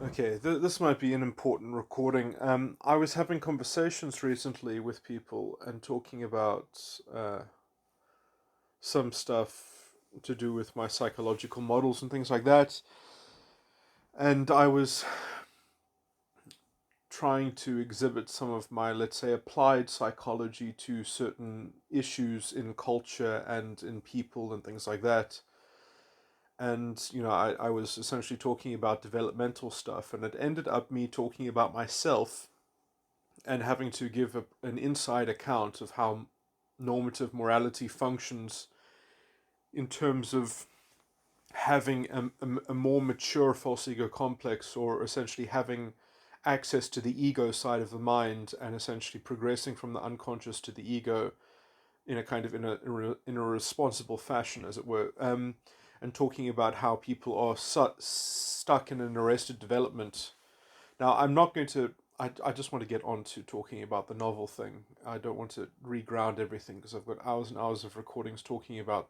Okay, this might be an important recording. I was having conversations recently with people and talking about some stuff to do with my psychological models and things like that. And I was trying to exhibit some of my, let's say, applied psychology to certain issues in culture and in people and things like that. And I was essentially talking about developmental stuff, and it ended up me talking about myself and having to give an inside account of how normative morality functions in terms of having a more mature false ego complex, or essentially having access to the ego side of the mind and essentially progressing from the unconscious to the ego in a kind of in a responsible fashion, as it were, and talking about how people are stuck in an arrested development. Now, I'm not going to. I just want to get on to talking about the novel thing. I don't want to reground everything because I've got hours and hours of recordings talking about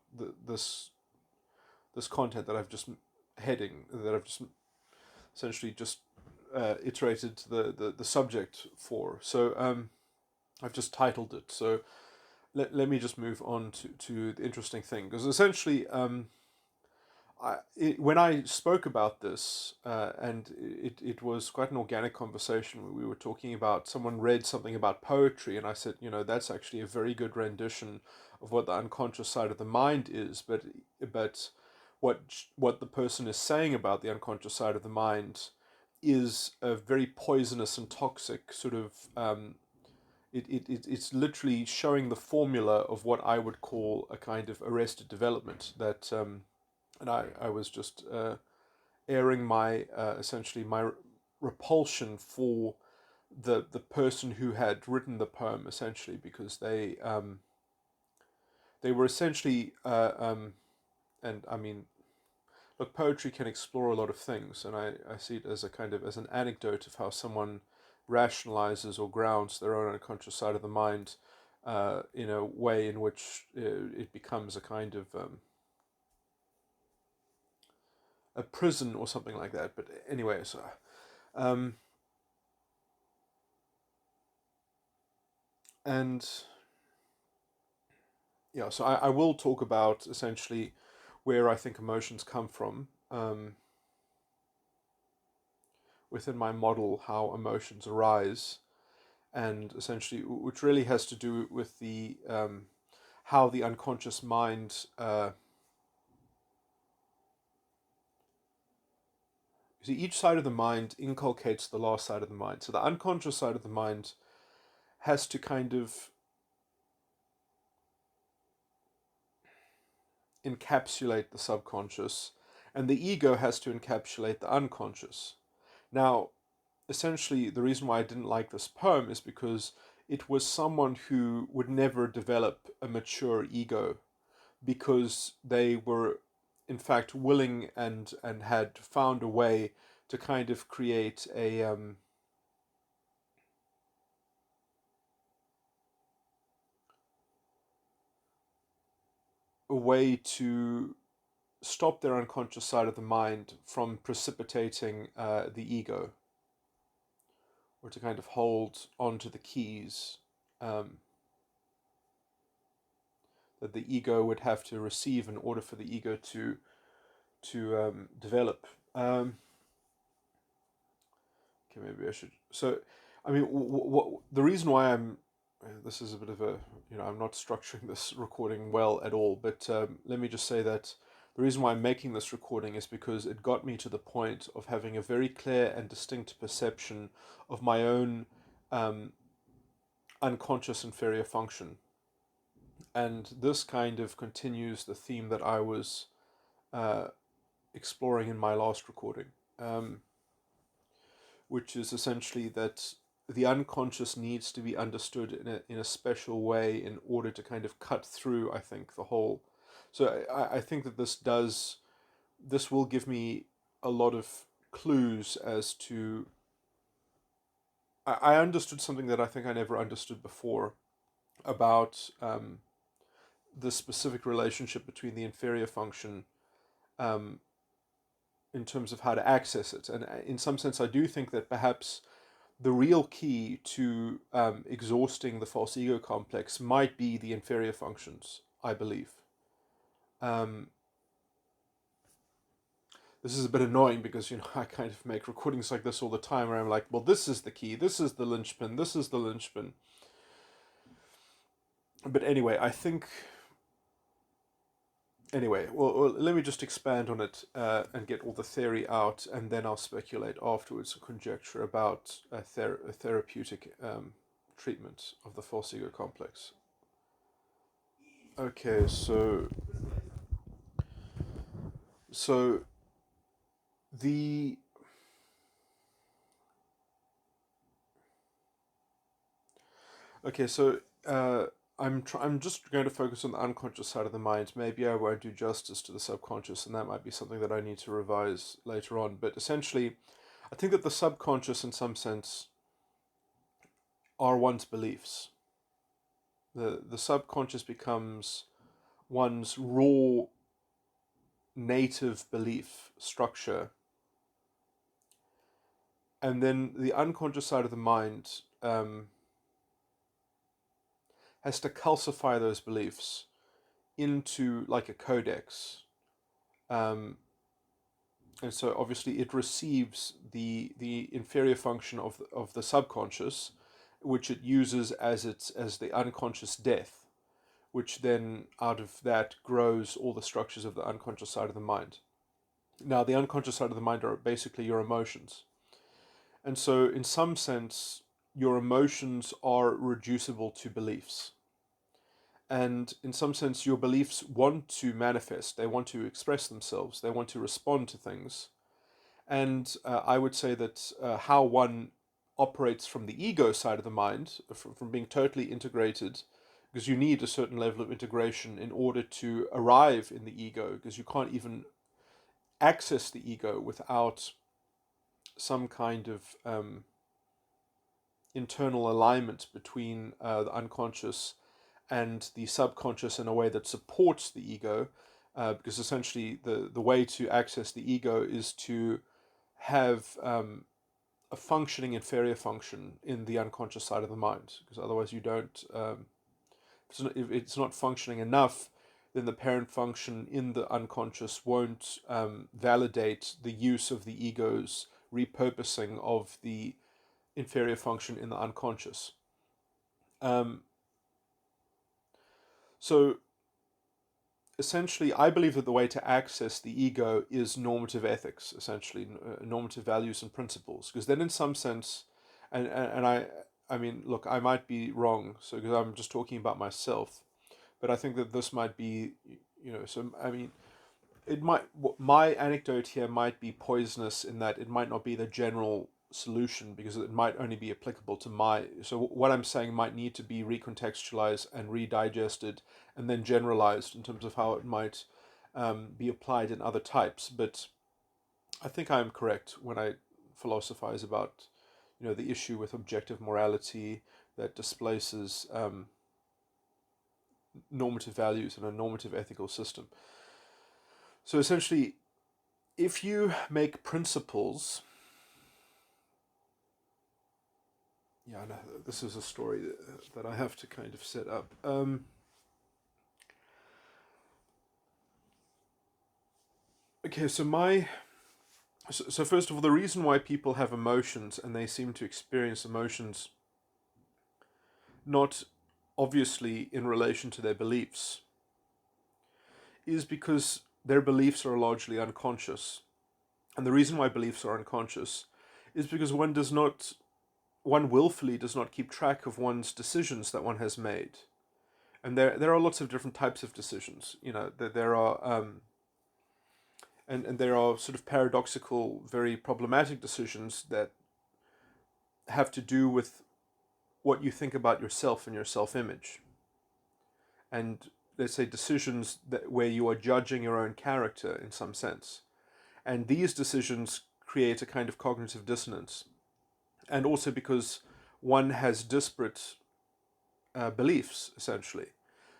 this content that I've just essentially just iterated the subject for. So I've just titled it. So let me just move on to the interesting thing, because essentially when I spoke about this, and it was quite an organic conversation where we were talking about, someone read something about poetry, and I said, that's actually a very good rendition of what the unconscious side of the mind is, but what the person is saying about the unconscious side of the mind is a very poisonous and toxic sort of. It's literally showing the formula of what I would call a kind of arrested development that. And I was just airing my essentially my repulsion for the person who had written the poem, essentially, because they were essentially and I mean, look, poetry can explore a lot of things, and I see it as a kind of as an anecdote of how someone rationalizes or grounds their own unconscious side of the mind in a way in which it becomes a kind of a prison or something like that. But anyway, so um, and yeah, so I will talk about essentially where I think emotions come from within my model, how emotions arise, and essentially, which really has to do with the how the unconscious mind. See, each side of the mind inculcates the last side of the mind. So the unconscious side of the mind has to kind of encapsulate the subconscious, and the ego has to encapsulate the unconscious. Now, essentially, the reason why I didn't like this poem is because it was someone who would never develop a mature ego, because they were, in fact, willing and had found a way to kind of create a way to stop their unconscious side of the mind from precipitating the ego, or to kind of hold onto the keys um, that the ego would have to receive in order for the ego to develop. Okay, maybe I should. So, I mean, the reason why I'm this is a bit of a I'm not structuring this recording well at all, but let me just say that the reason why I'm making this recording is because it got me to the point of having a very clear and distinct perception of my own um, unconscious inferior function. And this kind of continues the theme that I was uh, exploring in my last recording, which is essentially that the unconscious needs to be understood in a special way in order to kind of cut through, I think, the whole. So I think that this will give me a lot of clues as to. I understood something that I think I never understood before about the specific relationship between the inferior function um, in terms of how to access it. And in some sense, I do think that perhaps the real key to exhausting the false ego complex might be the inferior functions, I believe. Um, this is a bit annoying because, I kind of make recordings like this all the time where I'm like, well, this is the key, this is the linchpin, this is the linchpin. But anyway, I think... Anyway, well, let me just expand on it and get all the theory out, and then I'll speculate afterwards, conjecture about a therapeutic treatment of the false ego complex. Okay, so the okay, so I'm just going to focus on the unconscious side of the mind. Maybe I won't do justice to the subconscious, and that might be something that I need to revise later on. But essentially, I think that the subconscious, in some sense, are one's beliefs. The subconscious becomes one's raw native belief structure, and then the unconscious side of the mind has to calcify those beliefs into like a codex. And so obviously it receives the inferior function of the subconscious, which it uses as the unconscious death, which then out of that grows all the structures of the unconscious side of the mind. Now the unconscious side of the mind are basically your emotions. And so in some sense, your emotions are reducible to beliefs. And in some sense, your beliefs want to manifest, they want to express themselves, they want to respond to things. And I would say that how one operates from the ego side of the mind, from being totally integrated, because you need a certain level of integration in order to arrive in the ego, because you can't even access the ego without some kind of internal alignment between the unconscious and the subconscious in a way that supports the ego, because essentially the way to access the ego is to have a functioning inferior function in the unconscious side of the mind, because otherwise you don't, if it's not functioning enough, then the parent function in the unconscious won't validate the use of the ego's repurposing of the inferior function in the unconscious. So essentially, I believe that the way to access the ego is normative ethics, essentially, normative values and principles. Because then, in some sense, and I mean, look, I might be wrong, so because I'm just talking about myself, but I think that this might be, so I mean, it might, my anecdote here might be poisonous in that it might not be the general solution, because it might only be applicable to so what I'm saying might need to be recontextualized and redigested and then generalized in terms of how it might be applied in other types. But I think I'm correct when I philosophize about the issue with objective morality that displaces normative values and a normative ethical system. So essentially, if you make principles... Yeah, no, this is a story that I have to kind of set up. Okay, so first of all, the reason why people have emotions and they seem to experience emotions not obviously in relation to their beliefs is because their beliefs are largely unconscious. And the reason why beliefs are unconscious is because one willfully does not keep track of one's decisions that one has made. And there are lots of different types of decisions. There are and there are sort of paradoxical, very problematic decisions that have to do with what you think about yourself and your self-image. And let's say decisions where you are judging your own character in some sense. And these decisions create a kind of cognitive dissonance. And also because one has disparate beliefs, essentially.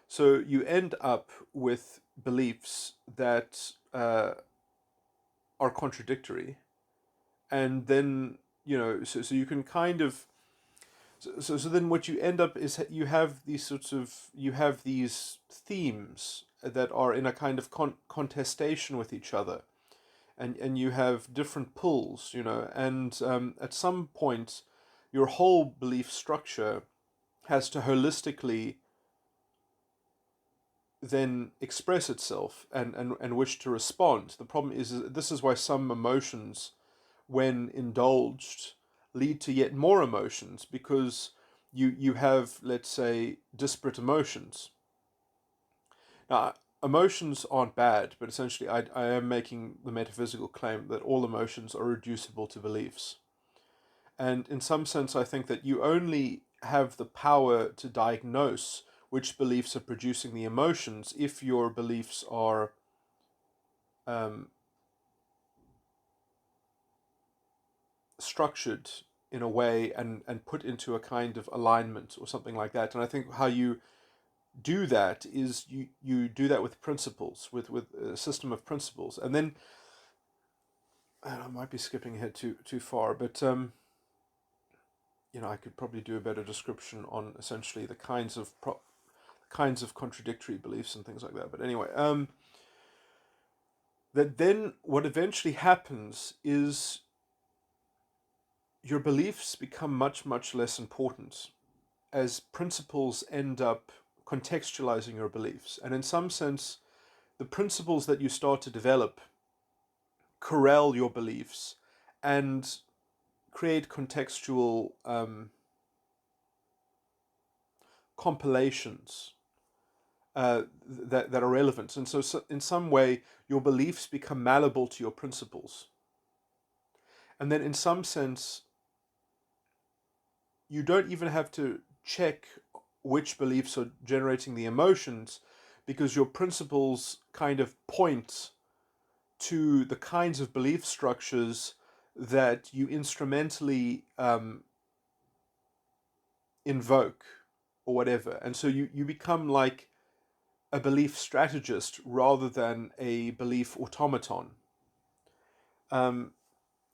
So you end up with beliefs that are are contradictory, and then so you can kind of so then what you end up is you have these themes that are in a kind of contestation with each other, and you have different pulls, and at some point your whole belief structure has to holistically then express itself and wish to respond. The problem is this is why some emotions, when indulged, lead to yet more emotions, because you have, let's say, disparate emotions. Now, emotions aren't bad, but essentially I am making the metaphysical claim that all emotions are reducible to beliefs. And in some sense, I think that you only have the power to diagnose which beliefs are producing the emotions if your beliefs are um, structured in a way and put into a kind of alignment or something like that. And I think how you do that is you do that with principles, with a system of principles. And then, I might be skipping ahead too far, but I could probably do a better description on essentially the kinds of contradictory beliefs and things like that. But anyway, that then what eventually happens is your beliefs become much, much less important as principles end up contextualizing your beliefs. And in some sense, the principles that you start to develop corral your beliefs and create contextual compilations that are relevant. And so, in some way, your beliefs become malleable to your principles. And then, in some sense, you don't even have to check which beliefs are generating the emotions, because your principles kind of point to the kinds of belief structures that you instrumentally invoke or whatever. And so you become like a belief strategist rather than a belief automaton. Um,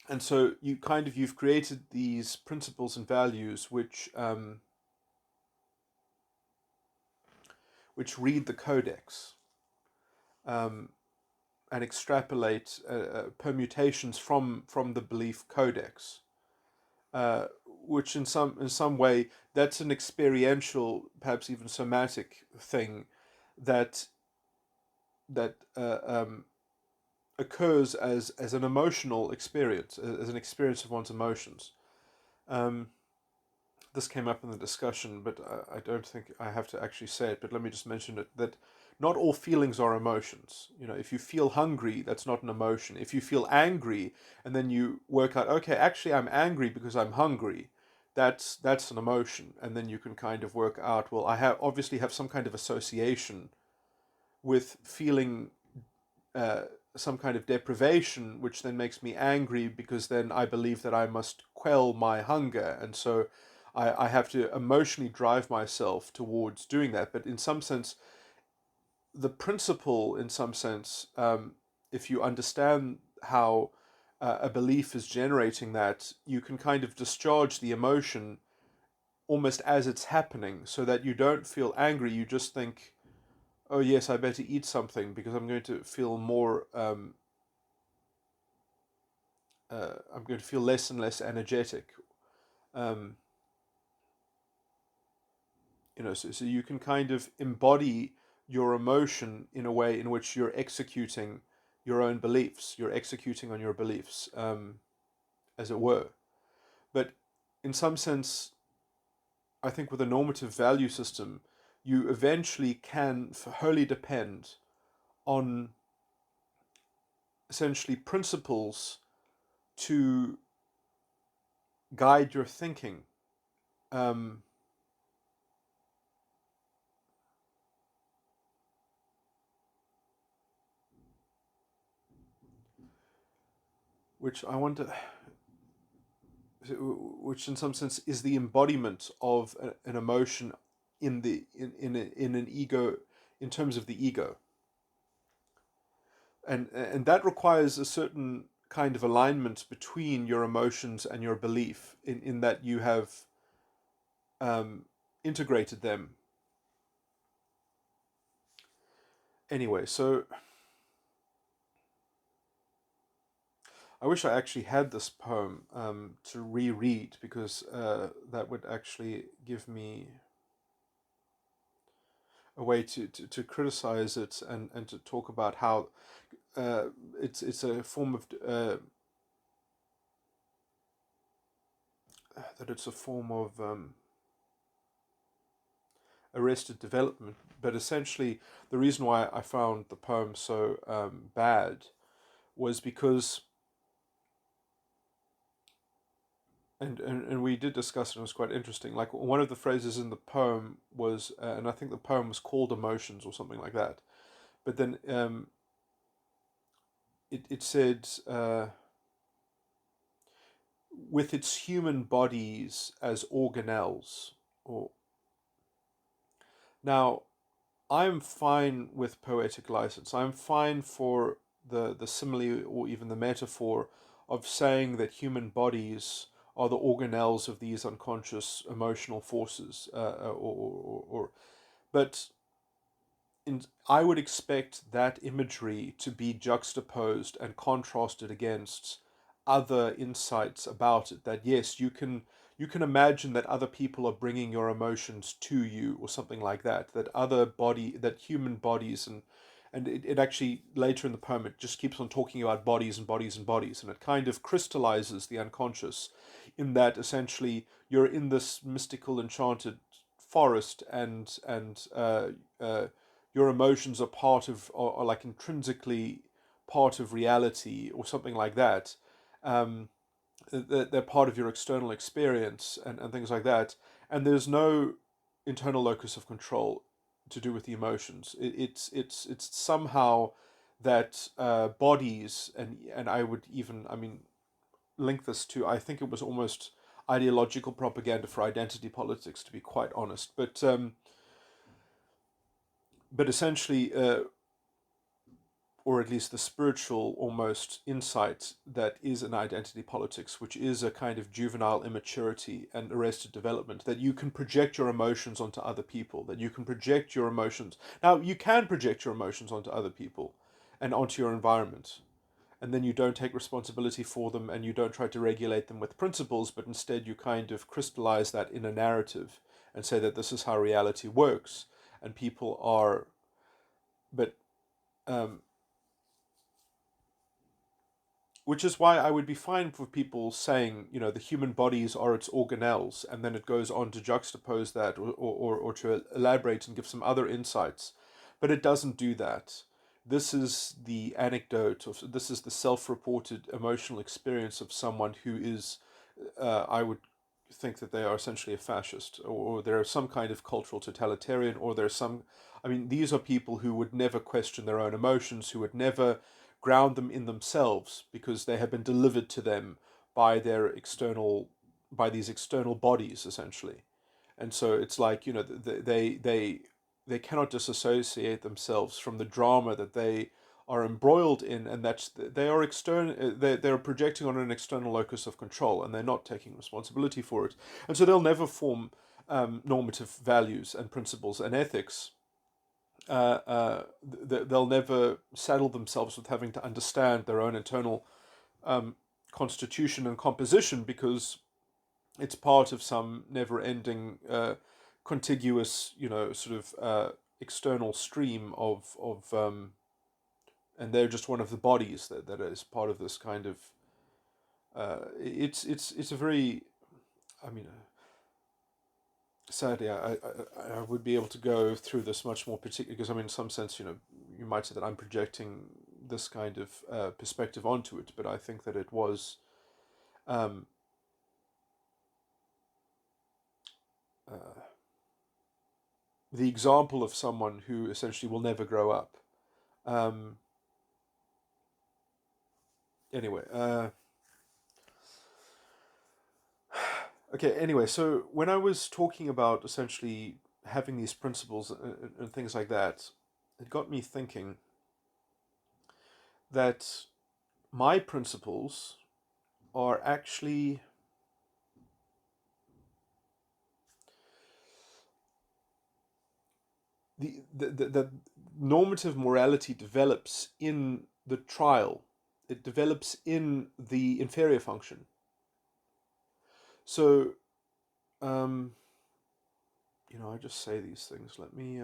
and so you've created these principles and values which read the codex, um, and extrapolate permutations from the belief codex, uh, which in some way that's an experiential, perhaps even somatic thing that that occurs as an emotional experience, as an experience of one's emotions. Um, this came up in the discussion, but I don't think I have to actually say it. But let me just mention it, that not all feelings are emotions. If you feel hungry, that's not an emotion. If you feel angry and then you work out, okay, actually I'm angry because I'm hungry, that's an emotion. And then you can kind of work out, well, I obviously have some kind of association with feeling uh, some kind of deprivation, which then makes me angry, because then I believe that I must quell my hunger. And so I have to emotionally drive myself towards doing that. But in some sense, the principle, in some sense, if you understand how a belief is generating that, you can kind of discharge the emotion almost as it's happening, so that you don't feel angry. You just think, oh yes, I better eat something because I'm going to feel more. I'm going to feel less and less energetic. Um, so you can kind of embody your emotion in a way in which you're executing your own beliefs. You're executing on your beliefs, as it were. But in some sense, I think with a normative value system, you eventually can wholly depend on essentially principles to guide your thinking. Um, which I want to, which in some sense is the embodiment of an emotion in an ego, in terms of the ego, and that requires a certain kind of alignment between your emotions and your belief, in that you have integrated them. Anyway, so I wish I actually had this poem to reread, because that would actually give me a way to criticize it, and to talk about how uh, it's a form of that it's a form of arrested development. But essentially, the reason why I found the poem so bad was because, and we did discuss it, and it was quite interesting. Like, one of the phrases in the poem was, and I think the poem was called Emotions or something like that. But then it said, with its human bodies as organelles. Or now, I'm fine with poetic license. I'm fine for the simile, or even the metaphor, of saying that human bodies are the organelles of these unconscious emotional forces, but I would expect that imagery to be juxtaposed and contrasted against other insights about it. That yes, you can imagine that other people are bringing your emotions to you, or something like that. That human bodies, and it actually, later in the poem, it just keeps on talking about bodies and bodies and bodies, and it kind of crystallizes the unconscious, in that essentially you're in this mystical, enchanted forest, and your emotions are part of, or like intrinsically part of reality, or something like that. Um, they're part of your external experience, and things like that. And there's no internal locus of control to do with the emotions. It's somehow that bodies, and I would even, I mean, link this to, I think it was almost ideological propaganda for identity politics, to be quite honest. But essentially, or at least the spiritual almost insight that is an identity politics, which is a kind of juvenile immaturity and arrested development, that you can project your emotions onto other people, that you can project your emotions. Now, you can project your emotions onto other people and onto your environment, and then you don't take responsibility for them, and you don't try to regulate them with principles, but instead you kind of crystallize that in a narrative and say that this is how reality works, and people are, but um, which is why I would be fine for people saying, the human bodies are its organelles, and then it goes on to juxtapose that, or to elaborate and give some other insights. But it doesn't do that. This is the anecdote, this is the self reported emotional experience of someone who is, I would think that they are essentially a fascist, or they're some kind of cultural totalitarian, or there's some. I mean, these are people who would never question their own emotions, who would never ground them in themselves, because they have been delivered to them by by these external bodies, essentially. And so it's like, they cannot disassociate themselves from the drama that they are embroiled in, and that they are external. They're projecting on an external locus of control, and they're not taking responsibility for it. And so they'll never form normative values and principles and ethics. They'll never saddle themselves with having to understand their own internal constitution and composition, because it's part of some never-ending, contiguous, sort of external stream and they're just one of the bodies that is part of this kind of. It's a very, I mean, sadly, I would be able to go through this much more particularly, because I mean, in some sense, you might say that I'm projecting this kind of perspective onto it, but I think that it was. Um, uh, the example of someone who essentially will never grow up. Um, anyway, okay. Anyway, so when I was talking about essentially having these principles and things like that, it got me thinking that my principles are actually the normative morality develops in the trial. It develops in the inferior function. So, um, I just say these things. Let me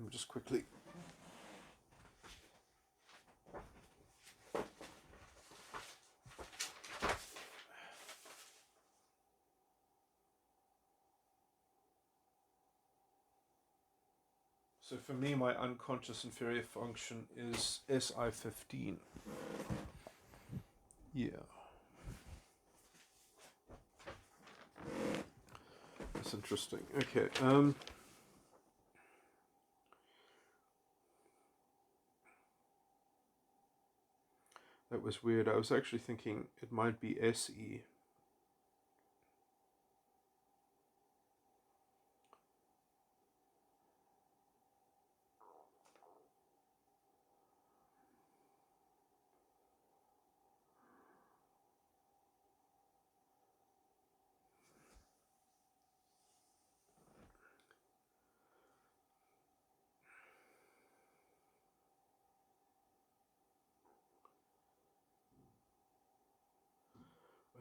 just quickly. So for me, my unconscious inferior function is SI15. Yeah. That's interesting. Okay. That was weird. I was actually thinking it might be SE.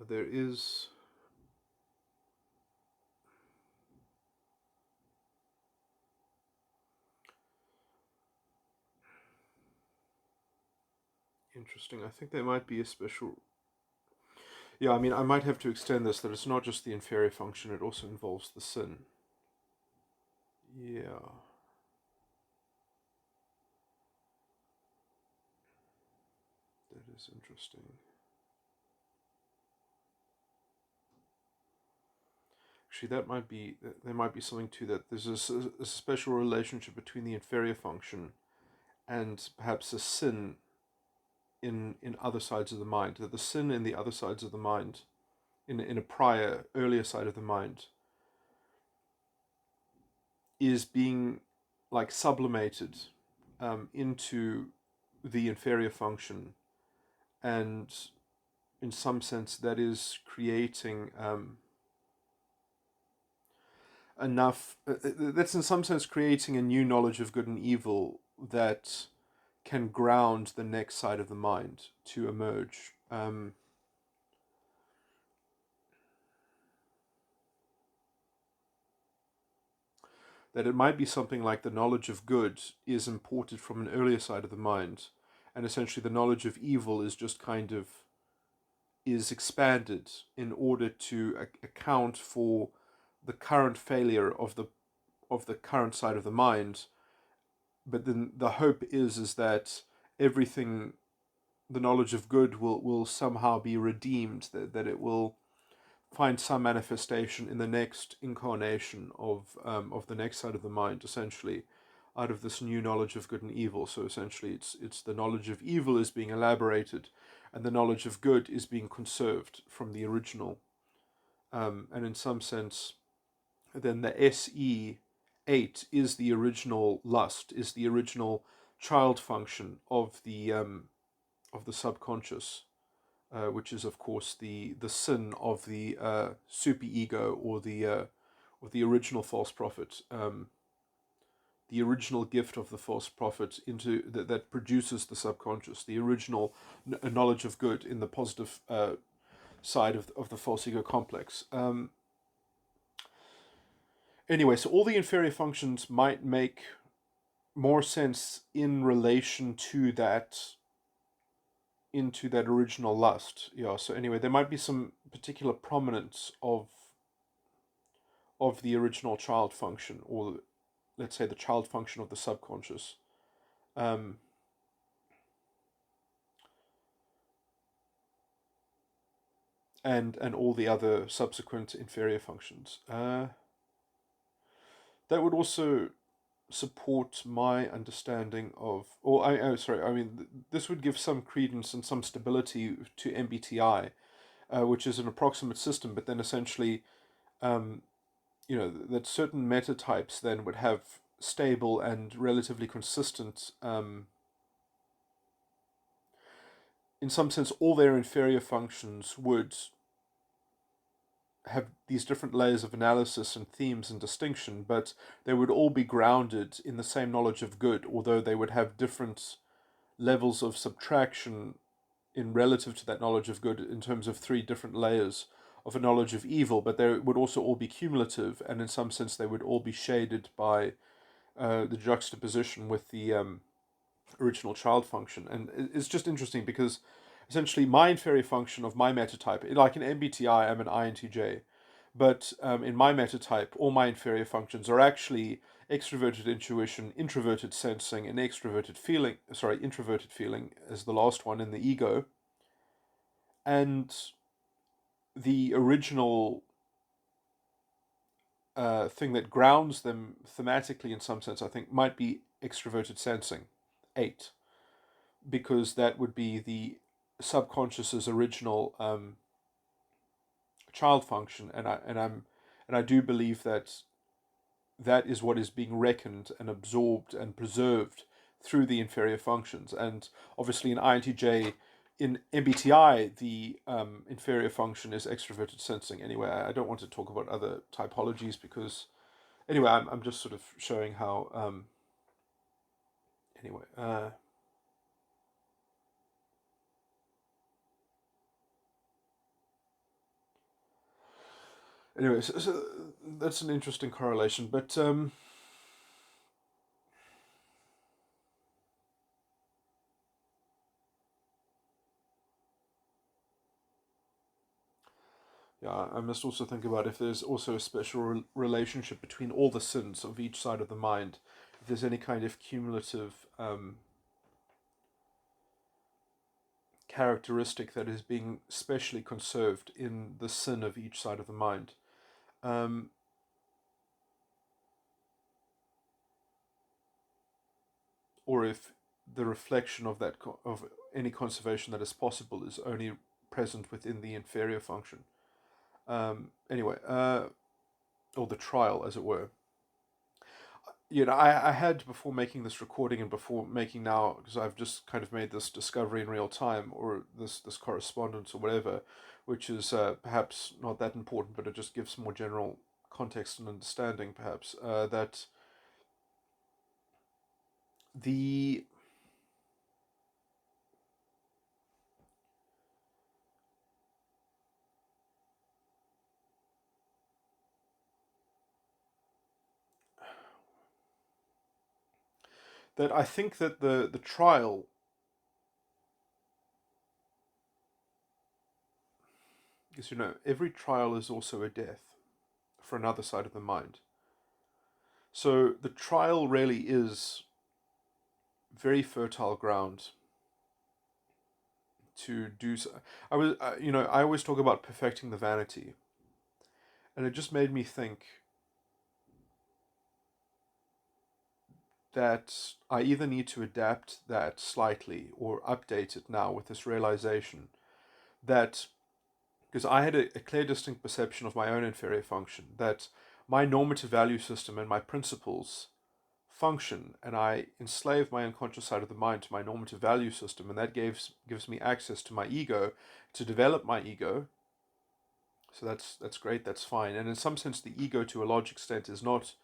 There is. Interesting. I think there might be a special. Yeah, I mean, I might have to extend this that it's not just the inferior function, it also involves the sin. Yeah. That is interesting. Actually, there might be something to that. There's a special relationship between the inferior function and perhaps a sin in other sides of the mind. That the sin in the other sides of the mind, in a prior, earlier side of the mind, is being like sublimated into the inferior function, and in some sense that is creating that's in some sense creating a new knowledge of good and evil that can ground the next side of the mind to emerge. That it might be something like the knowledge of good is imported from an earlier side of the mind, and essentially the knowledge of evil is just kind of is expanded in order to account for the current failure of the current side of the mind. But then the hope is that everything, the knowledge of good will somehow be redeemed, that it will find some manifestation in the next incarnation of the next side of the mind, essentially, out of this new knowledge of good and evil. So essentially, it's the knowledge of evil is being elaborated, and the knowledge of good is being conserved from the original. And in some sense, then the SE8 is the original lust, is the original child function of the subconscious, which is of course the sin of the superego or the original false prophet, the original gift of the false prophet into that produces the subconscious, the original knowledge of good in the positive side of the false ego complex. Anyway, so all the inferior functions might make more sense in relation to that into that original lust. Yeah, so anyway, there might be some particular prominence of the original child function, or let's say the child function of the subconscious, um, and all the other subsequent inferior functions. That would also support my understanding of, or I mean, this would give some credence and some stability to MBTI, which is an approximate system, but then essentially, um, that certain metatypes then would have stable and relatively consistent in some sense, all their inferior functions would have these different layers of analysis and themes and distinction, but they would all be grounded in the same knowledge of good, although they would have different levels of subtraction in relative to that knowledge of good in terms of three different layers of a knowledge of evil, but they would also all be cumulative, and in some sense they would all be shaded by the juxtaposition with the original child function. And it's just interesting because essentially my inferior function of my metatype, like in MBTI, I'm an INTJ, but in my metatype, all my inferior functions are actually extroverted intuition, introverted sensing, and extroverted feeling. Sorry, introverted feeling is the last one in the ego. And the original thing that grounds them thematically, in some sense, I think, might be extroverted sensing, 8, because that would be the subconscious's original child function, and I do believe that that is what is being reckoned and absorbed and preserved through the inferior functions. And obviously in INTJ, in MBTI, the inferior function is extroverted sensing. Anyway, I don't want to talk about other typologies because, anyway, I'm just sort of showing how, anyway, anyway, so that's an interesting correlation. But yeah, I must also think about if there's also a special relationship between all the sins of each side of the mind. If there's any kind of cumulative characteristic that is being specially conserved in the sin of each side of the mind. Um, or if the reflection of that of any conservation that is possible is only present within the inferior function. Anyway, or the trial, as it were. I had before making this recording and before making now, because I've just kind of made this discovery in real time, or this correspondence or whatever, which is perhaps not that important, but it just gives more general context and understanding, perhaps, that the that I think that the trial, because every trial is also a death for another side of the mind. So the trial really is very fertile ground to do so. I always talk about perfecting the vanity, and it just made me think that I either need to adapt that slightly or update it now with this realization that, because I had a clear, distinct perception of my own inferior function, that my normative value system and my principles function, and I enslave my unconscious side of the mind to my normative value system, and that gives me access to my ego to develop my ego. So that's great, that's fine. And in some sense, the ego, to a large extent, is not,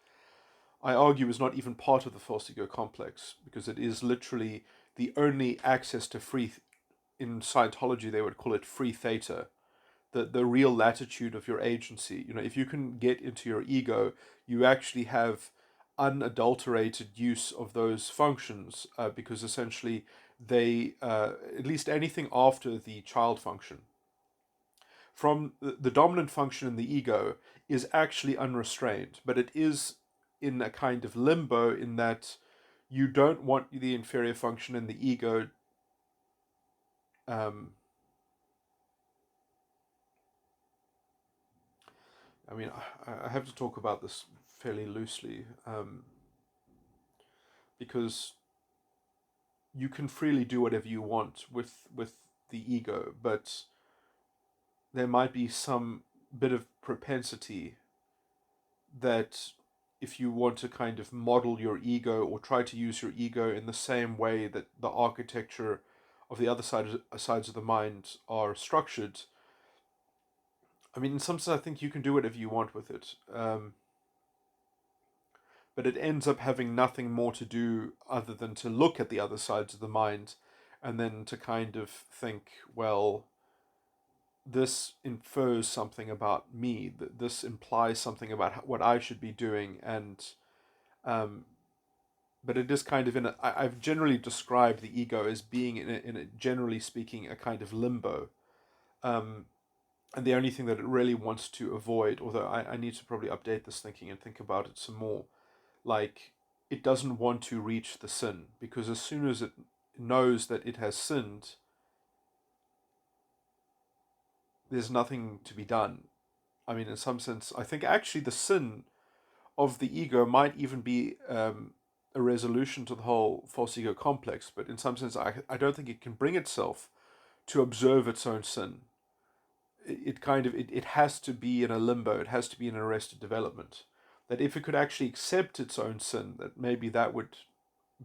I argue, is not even part of the false ego complex, because it is literally the only access to free, in Scientology they would call it free theta, the real latitude of your agency. If you can get into your ego, you actually have unadulterated use of those functions, because essentially they, at least anything after the child function, from the dominant function in the ego, is actually unrestrained, but it is in a kind of limbo in that you don't want the inferior function in the ego um, I mean, I have to talk about this fairly loosely, because you can freely do whatever you want with the ego, but there might be some bit of propensity that, if you want to kind of model your ego or try to use your ego in the same way that the architecture of the other sides of the mind are structured, I mean, in some sense, I think you can do whatever you want with it. But it ends up having nothing more to do other than to look at the other sides of the mind and then to kind of think, well, this infers something about me, that this implies something about what I should be doing, and um, but it is kind of I've generally described the ego as being generally speaking, a kind of limbo. Um, and the only thing that it really wants to avoid, although I need to probably update this thinking and think about it some more, like, it doesn't want to reach the sin, because as soon as it knows that it has sinned, there's nothing to be done. I mean, in some sense, I think actually the sin of the ego might even be a resolution to the whole false ego complex, but in some sense, I don't think it can bring itself to observe its own sin. It has to be in a limbo, it has to be in arrested development. That if it could actually accept its own sin, that maybe that would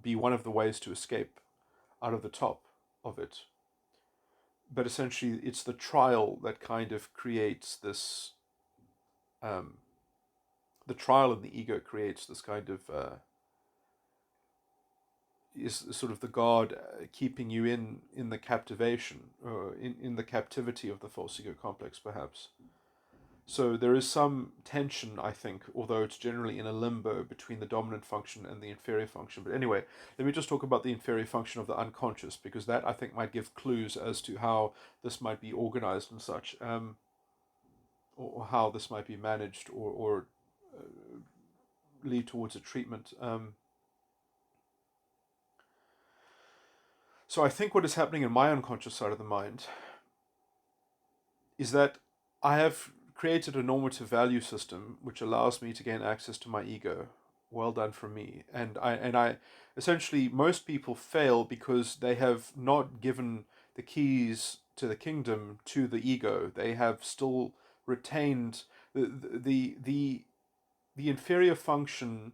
be one of the ways to escape out of the top of it. But essentially, it's the trial that kind of creates this. Um, the trial in the ego creates this kind of is sort of the God keeping you in the captivation, or in the captivity of the false ego complex, perhaps. So there is some tension, I think, although it's generally in a limbo between the dominant function and the inferior function. But anyway, let me just talk about the inferior function of the unconscious, because that, I think, might give clues as to how this might be organized and such, or how this might be managed, or lead towards a treatment. So I think what is happening in my unconscious side of the mind is that I have created a normative value system which allows me to gain access to my ego. Well done for me. And I essentially, most people fail because they have not given the keys to the kingdom to the ego. They have still retained the inferior function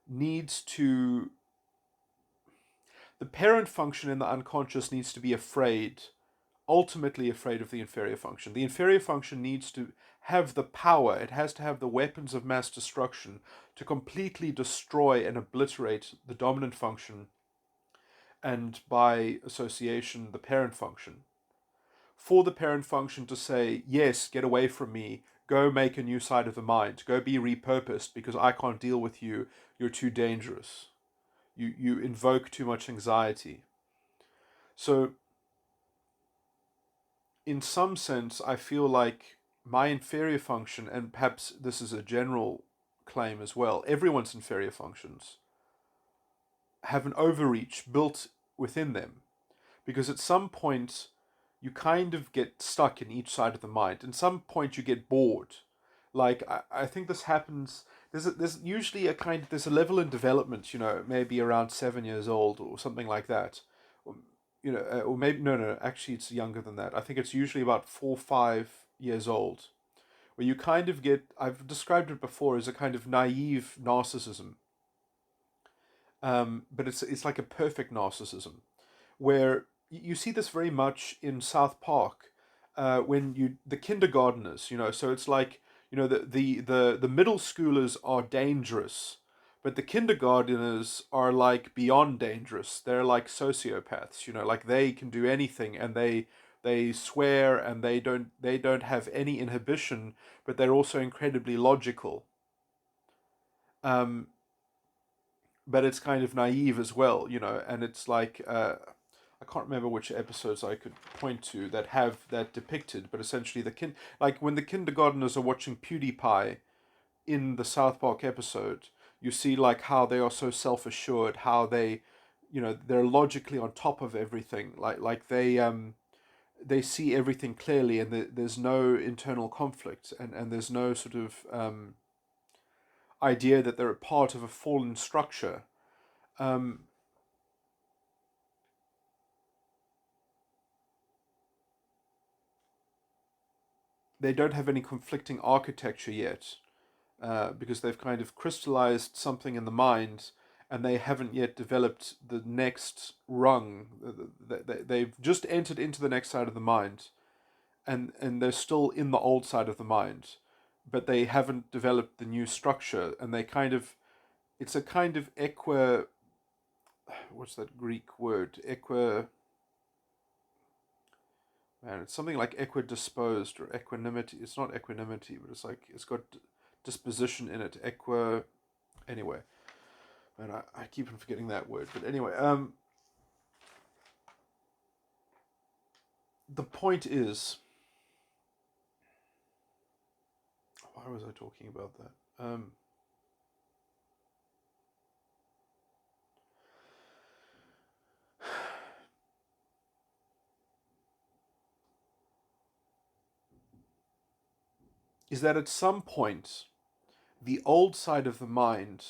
needs to the parent function in the unconscious needs to be afraid, ultimately afraid of the inferior function. The inferior function needs to have the power, it has to have the weapons of mass destruction to completely destroy and obliterate the dominant function, and by association, the parent function. For the parent function to say, yes, get away from me, go make a new side of the mind, go be repurposed because I can't deal with you, you're too dangerous. You invoke too much anxiety. So in some sense, I feel like my inferior function, and perhaps this is a general claim as well, everyone's inferior functions have an overreach built within them. Because at some point, you kind of get stuck in each side of the mind. At some point, you get bored. Like, I think this happens. There's usually there's a level in development, maybe around 7 years old or something like that. Or maybe, no, actually, it's younger than that. I think it's usually about 4, 5 years old, where you kind of get, I've described it before as a kind of naive narcissism. But it's like a perfect narcissism, where you see this very much in South Park, when the kindergarteners, so it's like, the middle schoolers are dangerous, but the kindergarteners are like beyond dangerous. They're like sociopaths, like they can do anything, and they swear, and they don't have any inhibition, but they're also incredibly logical. Um, but it's kind of naive as well, and it's like, I can't remember which episodes I could point to that have that depicted, but essentially like when the kindergarteners are watching PewDiePie in the South Park episode, you see like how they are so self-assured, how they're logically on top of everything, like they see everything clearly, and there's no internal conflict, and there's no sort of idea that they're a part of a fallen structure. Um, they don't have any conflicting architecture yet, because they've kind of crystallized something in the mind, and they haven't yet developed the next rung. They've just entered into the next side of the mind, and they're still in the old side of the mind, but they haven't developed the new structure, and it's a kind of what's that Greek word? Man, it's something like equidisposed or equanimity. It's not equanimity, but it's got disposition in it. Anyway, man, I keep on forgetting that word. But anyway, the point is, why was I talking about that? Is that at some point the old side of the mind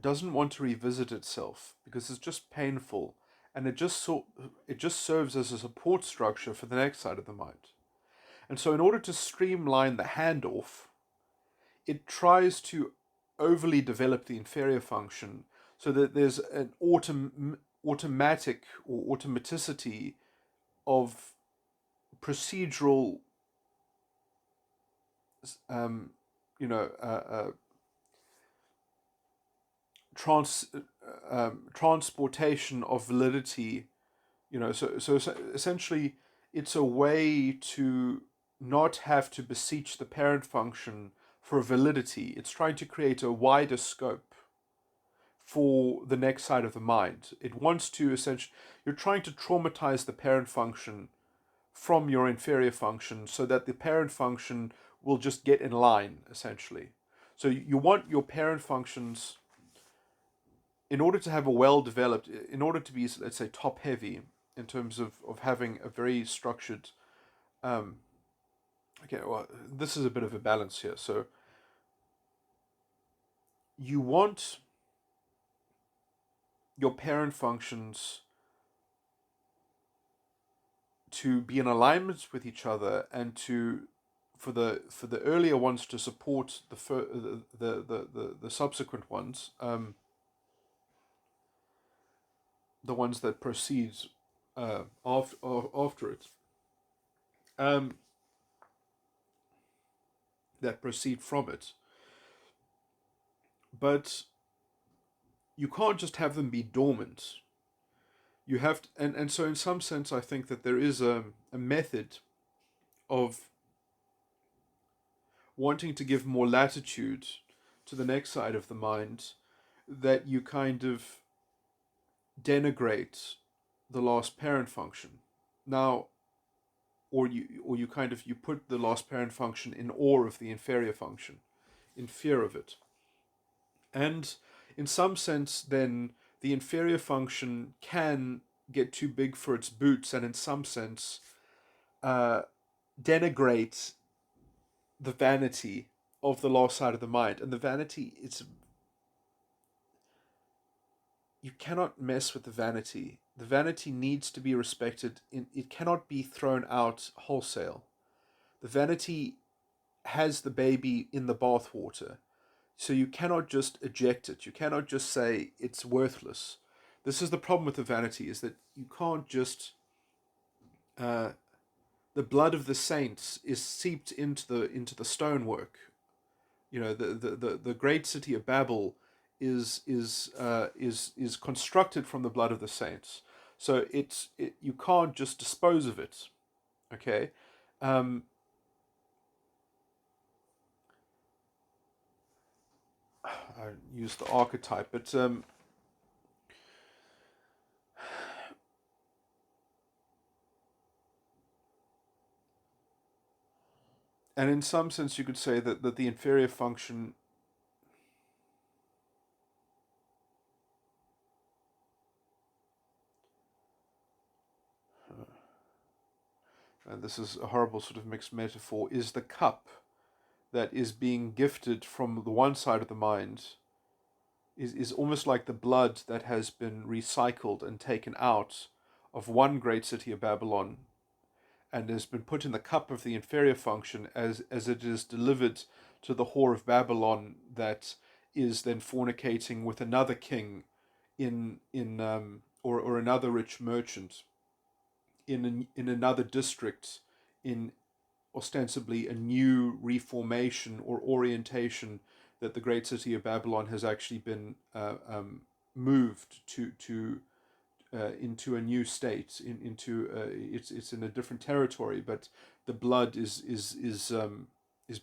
doesn't want to revisit itself because it's just painful, and it just serves as a support structure for the next side of the mind. And so, in order to streamline the handoff, it tries to overly develop the inferior function so that there's an automatic or automaticity of procedural, um, you know, transportation of validity. So essentially, it's a way to not have to beseech the parent function for validity. It's trying to create a wider scope for the next side of the mind. It wants to essentially, you're trying to traumatize the parent function from your inferior function so that the parent function will just get in line, essentially. So you want your parent functions, in order to have a well developed, in order to be, let's say, top heavy in terms of having a very structured, okay, well, this is a bit of a balance here. So you want your parent functions to be in alignment with each other, and to for the earlier ones to support the subsequent ones, the ones that proceed after it, um, that proceed from it. But you can't just have them be dormant. You have to, and so in some sense, I think that there is a method of wanting to give more latitude to the next side of the mind, that you kind of denigrate the last parent function. Now, or you kind of, you put the last parent function in awe of the inferior function, in fear of it. And in some sense, then the inferior function can get too big for its boots, and in some sense, uh, denigrate the vanity of the lost side of the mind. And the vanity, you cannot mess with the vanity. The vanity needs to be respected. It cannot be thrown out wholesale. The vanity has the baby in the bathwater. So you cannot just eject it. You cannot just say it's worthless. This is the problem with the vanity, is that you can't just, uh, the blood of the saints is seeped into the stonework. The great city of Babel is constructed from the blood of the saints. So you can't just dispose of it. Okay. um, I use the archetype, but and in some sense you could say that the inferior function, and this is a horrible sort of mixed metaphor, is the cup that is being gifted from the one side of the mind, is almost like the blood that has been recycled and taken out of one great city of Babylon, and has been put in the cup of the inferior function as it is delivered to the whore of Babylon, that is then fornicating with another king or another rich merchant in another district, in ostensibly a new reformation or orientation, that the great city of Babylon has actually been moved to into a new state, into it's in a different territory, but the blood is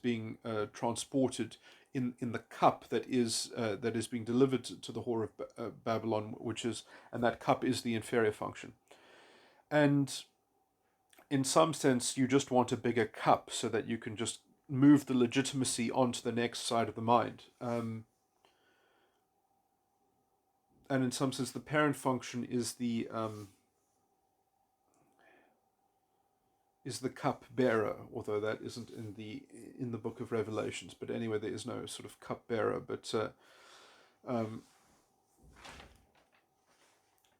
being transported in the cup that is being delivered to the whore of Babylon, and that cup is the inferior function. And in some sense, you just want a bigger cup so that you can just move the legitimacy onto the next side of the mind. And in some sense, the parent function is the cup bearer, although that isn't in the book of Revelations. But anyway, there is no sort of cup bearer. But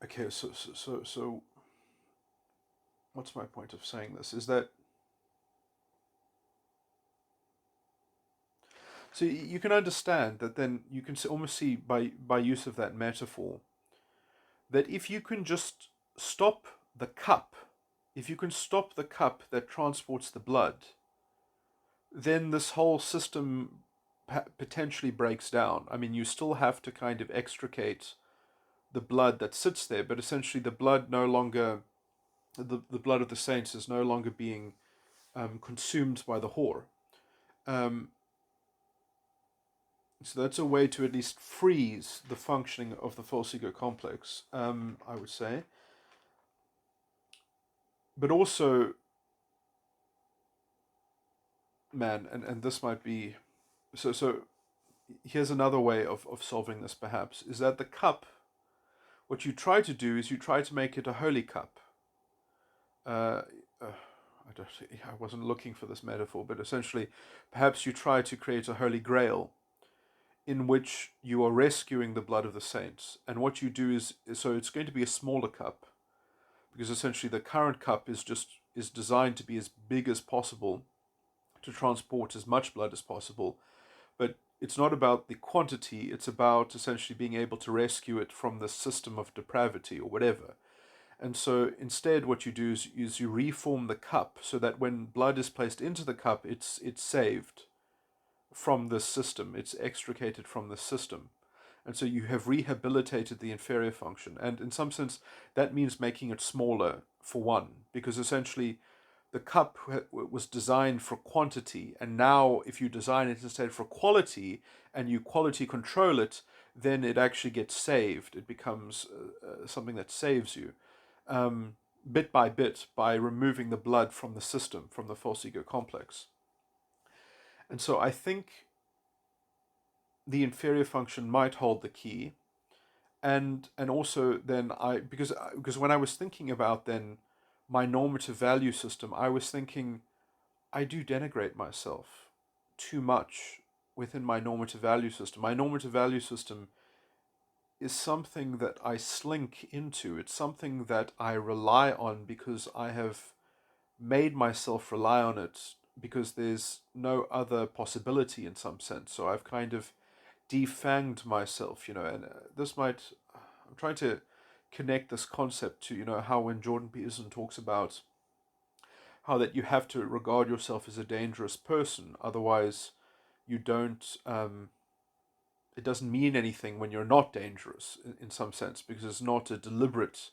okay, so what's my point of saying this? Is that so you can understand that then you can almost see by use of that metaphor that if you can just stop the cup, if you can stop the cup that transports the blood, then this whole system potentially breaks down. I mean, you still have to kind of extricate the blood that sits there, but essentially the blood no longer, the blood of the saints is no longer being consumed by the whore. So that's a way to at least freeze the functioning of the false ego complex, I would say. But also, man, and this might be so here's another way of solving this, perhaps, is that the cup, what you try to do is you try to make it a holy cup. I wasn't looking for this metaphor, but essentially, perhaps you try to create a holy grail in which you are rescuing the blood of the saints. And what you do is so it's going to be a smaller cup, because essentially the current cup is designed to be as big as possible to transport as much blood as possible. But it's not about the quantity, it's about essentially being able to rescue it from the system of depravity or whatever. And so instead what you do is you reform the cup so that when blood is placed into the cup, it's saved from the system, it's extricated from the system. And so you have rehabilitated the inferior function. And in some sense, that means making it smaller, for one, because essentially the cup was designed for quantity, and now if you design it instead for quality and you quality control it, then it actually gets saved. It becomes something that saves you bit by bit by removing the blood from the system, from the false ego complex. And so I think the inferior function might hold the key, and also then because when I was thinking about then my normative value system, I was thinking I do denigrate myself too much within my normative value system. My normative value system is something that I slink into. It's something that I rely on because I have made myself rely on it because there's no other possibility in some sense. So I've kind of defanged myself, and I'm trying to connect this concept to, how when Jordan Peterson talks about how that you have to regard yourself as a dangerous person, otherwise you don't, it doesn't mean anything when you're not dangerous in some sense, because it's not a deliberate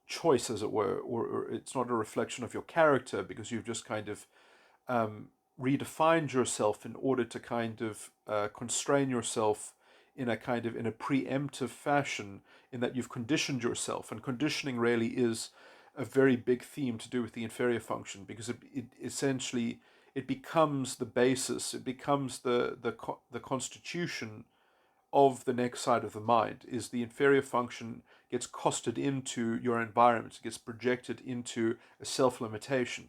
choice, as it were, or it's not a reflection of your character, because you've just kind of redefined yourself in order to kind of constrain yourself in a preemptive fashion, in that you've conditioned yourself. And conditioning really is a very big theme to do with the inferior function, because it essentially it becomes the basis, it becomes the constitution of the next side of the mind. Is the inferior function gets costed into your environment, it gets projected into a self-limitation.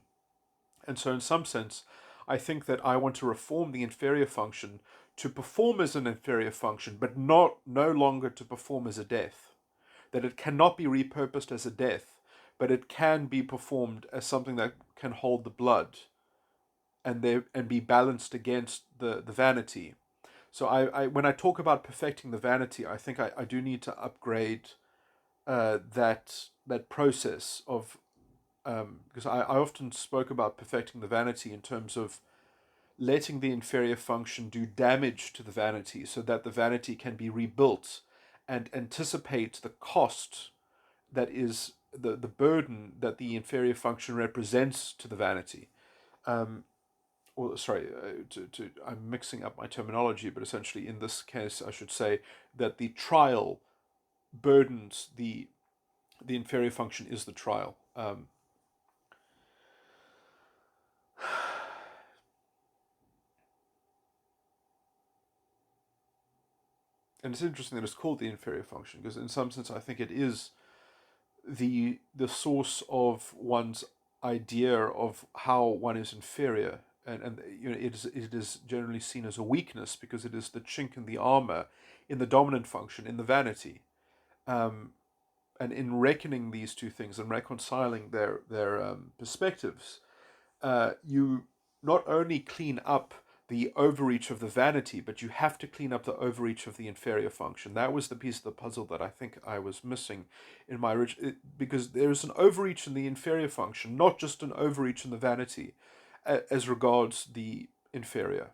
And so in some sense, I think that I want to reform the inferior function to perform as an inferior function, but no longer to perform as a death. That it cannot be repurposed as a death, but it can be performed as something that can hold the blood and be balanced against the vanity. So when I talk about perfecting the vanity, I think I do need to upgrade that process of, because I often spoke about perfecting the vanity in terms of letting the inferior function do damage to the vanity so that the vanity can be rebuilt and anticipate the cost that is the burden that the inferior function represents to the vanity. Um, or sorry, I'm mixing up my terminology, but essentially in this case, I should say that the trial burdens the inferior function is the trial. And it's interesting that it's called the inferior function because, in some sense, I think it is the source of one's idea of how one is inferior, and it is generally seen as a weakness because it is the chink in the armor in the dominant function in the vanity. Um, and in reckoning these two things and reconciling their perspectives, you not only clean up the overreach of the vanity, but you have to clean up the overreach of the inferior function. That was the piece of the puzzle that I think I was missing in my original, because there is an overreach in the inferior function, not just an overreach in the vanity, as regards the inferior,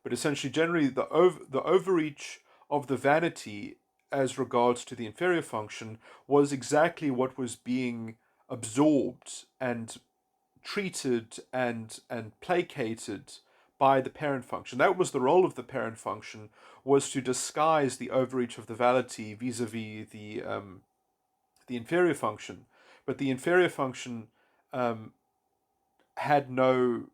but essentially, generally, the overreach of the vanity as regards to the inferior function was exactly what was being absorbed and treated and placated by the parent function. That was the role of the parent function, was to disguise the overreach of the vanity vis-a-vis the inferior function. But the inferior function um, had no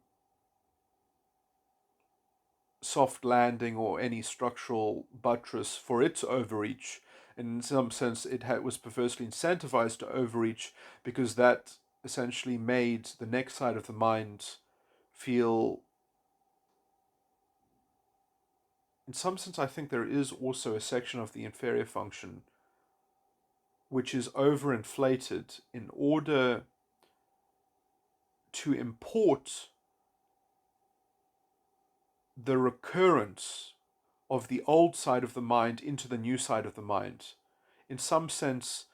soft landing or any structural buttress for its overreach. In some sense, was perversely incentivized to overreach because that essentially made the next side of the mind feel, in some sense, I think there is also a section of the inferior function which is overinflated in order to import the recurrence of the old side of the mind into the new side of the mind. In some sense,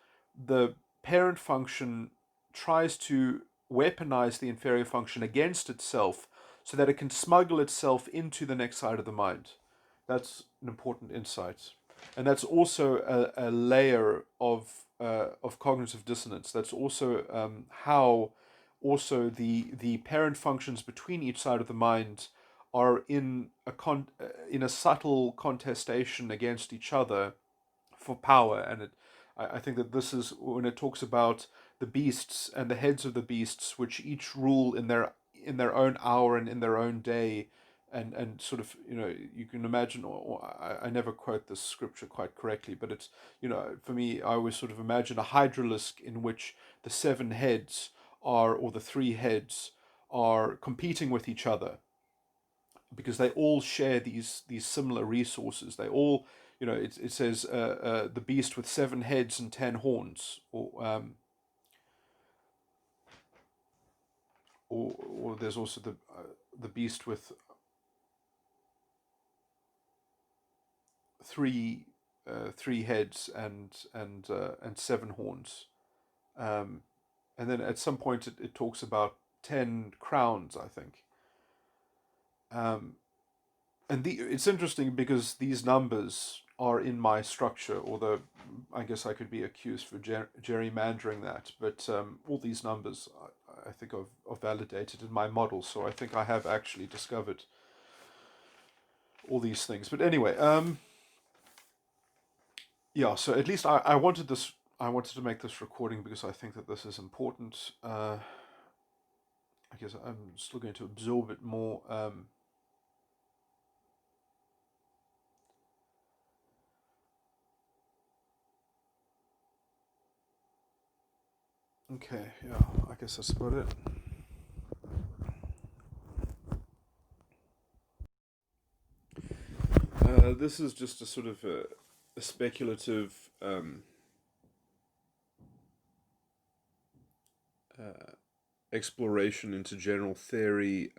the parent function tries to weaponize the inferior function against itself so that it can smuggle itself into the next side of the mind. That's an important insight. And that's also a layer of cognitive dissonance. That's also how also the parent functions between each side of the mind are in a subtle contestation against each other for power. And I think that this is when it talks about the beasts and the heads of the beasts, which each rule in their own hour and in their own day, and sort of, you can imagine, or I never quote this scripture quite correctly, but it's, for me, I always sort of imagine a hydralisk in which the seven heads are, or the three heads are competing with each other because they all share these similar resources. They all, it says the beast with 7 heads and 10 horns, or there's also the beast with three three heads and 7 horns. Um, and then at some point it talks about 10 crowns, I think. Um, and it's interesting because these numbers are in my structure, although I guess I could be accused for gerrymandering that. But all these numbers, I think, are validated in my model, so I think I have actually discovered all these things. But anyway, yeah. So at least I wanted this. I wanted to make this recording because I think that this is important. I guess I'm still going to absorb it more. Okay, yeah, I guess that's about it. This is just a sort of a speculative uh, exploration into general theory.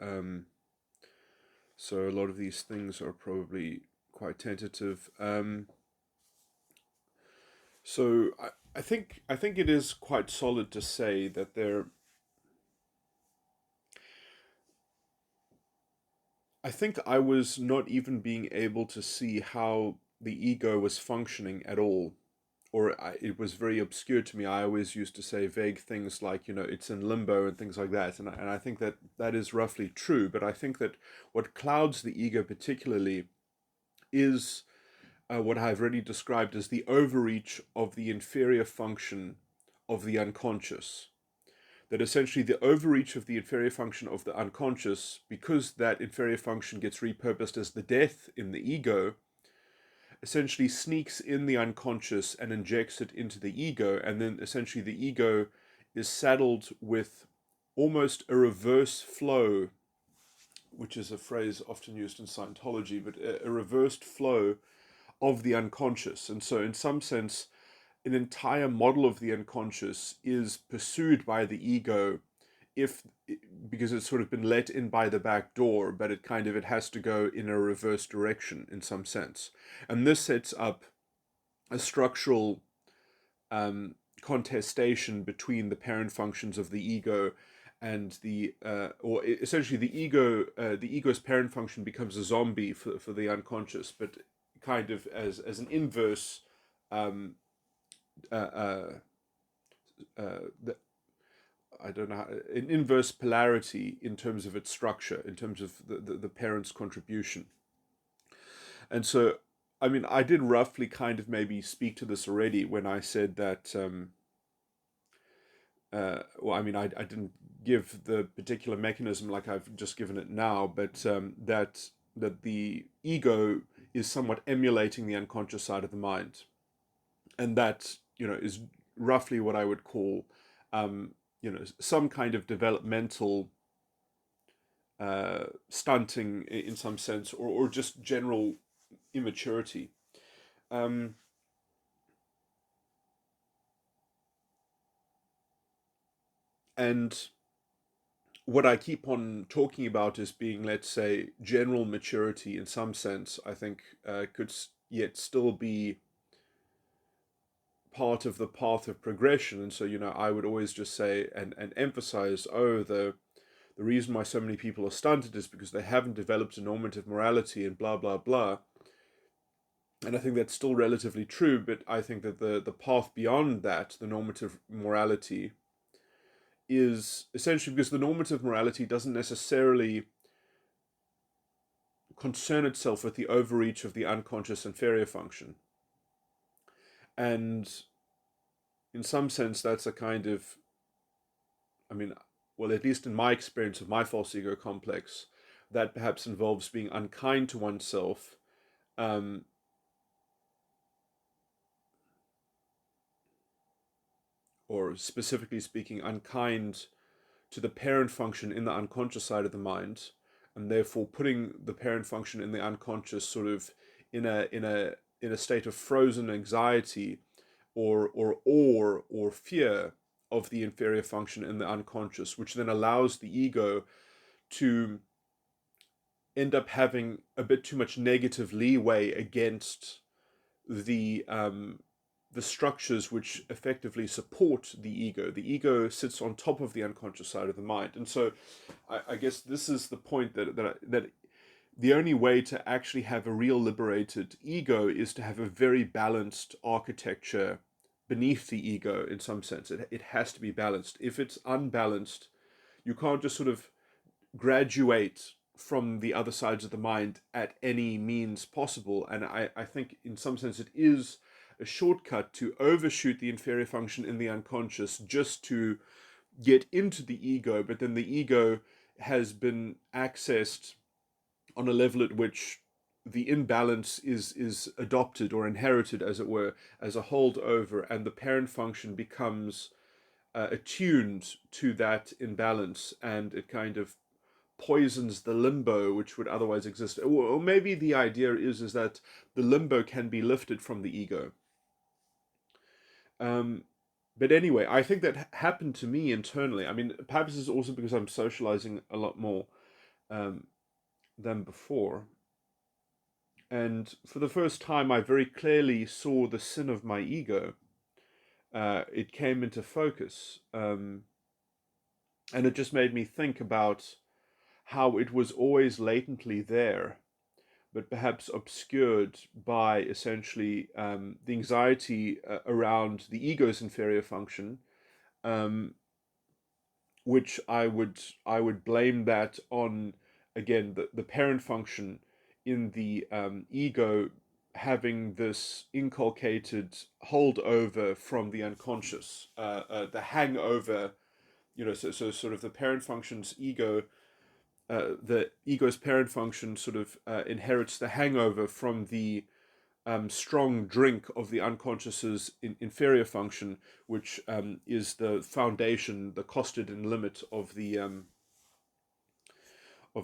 So a lot of these things are probably quite tentative. So I think it is quite solid to say that there. I think I was not even being able to see how the ego was functioning at all, or it was very obscure to me. I always used to say vague things like, it's in limbo and things like that, and I think that that is roughly true. But I think that what clouds the ego particularly is what I've already described as the overreach of the inferior function of the unconscious. That essentially the overreach of the inferior function of the unconscious, because that inferior function gets repurposed as the death in the ego, essentially sneaks in the unconscious and injects it into the ego, and then essentially the ego is saddled with almost a reverse flow, which is a phrase often used in Scientology, but a reversed flow of the unconscious. And so, in some sense, an entire model of the unconscious is pursued by the ego if because it's sort of been let in by the back door, but it has to go in a reverse direction in some sense. And this sets up a structural contestation between the parent functions of the ego and or essentially the ego's parent function becomes a zombie for the unconscious, but kind of as an inverse um, uh, uh, the, I don't know an inverse polarity in terms of its structure, in terms of the parent's contribution. And so, I mean, I did roughly kind of maybe speak to this already when I said that. Well, I mean, I didn't give the particular mechanism like I've just given it now, but that the ego is somewhat emulating the unconscious side of the mind, and that is roughly what I would call some kind of developmental stunting in some sense, or just general immaturity. Um, and what I keep on talking about as being, let's say, general maturity in some sense, I think could yet still be part of the path of progression. And so, I would always just say and emphasize, oh, the reason why so many people are stunted is because they haven't developed a normative morality and blah, blah, blah. And I think that's still relatively true, but I think that the path beyond that, the normative morality, is essentially because the normative morality doesn't necessarily concern itself with the overreach of the unconscious inferior function. And in some sense, that's a kind of, I mean, well, at least in my experience of my false ego complex, that perhaps involves being unkind to oneself, um, or specifically speaking, unkind to the parent function in the unconscious side of the mind, and therefore putting the parent function in the unconscious sort of in a state of frozen anxiety or awe or fear of the inferior function in the unconscious, which then allows the ego to end up having a bit too much negative leeway against the structures which effectively support the ego. The ego sits on top of the unconscious side of the mind, and so I guess this is the point that the only way to actually have a real liberated ego is to have a very balanced architecture beneath the ego. In some sense, it has to be balanced. If it's unbalanced, you can't just sort of graduate from the other sides of the mind at any means possible. And I think in some sense it is a shortcut to overshoot the inferior function in the unconscious just to get into the ego, but then the ego has been accessed on a level at which the imbalance is adopted or inherited, as it were, as a holdover, and the parent function becomes attuned to that imbalance, and it kind of poisons the limbo which would otherwise exist. Or maybe the idea is that the limbo can be lifted from the ego. Um, but anyway, I think that happened to me internally. I mean, perhaps it's also because I'm socializing a lot more. Um, than before. And for the first time, I very clearly saw the sin of my ego. It came into focus. And it just made me think about how it was always latently there, but perhaps obscured by essentially the anxiety around the ego's inferior function, um, which I would blame that on, again, the parent function in the ego having this inculcated holdover from the unconscious, the hangover, so sort of the parent function's ego, the ego's parent function sort of inherits the hangover from the strong drink of the unconscious's inferior function, which is the foundation, the costed and limit of the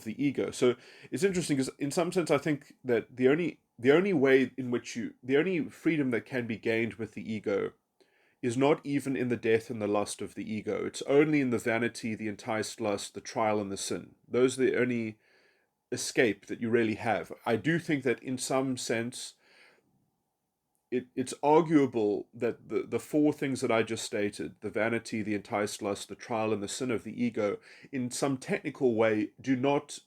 ego. So it's interesting because, in some sense, I think that the only way in which the only freedom that can be gained with the ego is not even in the death and the lust of the ego. It's only in the vanity, the enticed lust, the trial, and the sin. Those are the only escape that you really have. I do think that in some sense, it's arguable that the four things that I just stated, the vanity, the enticed lust, the trial, and the sin of the ego, in some technical way, do not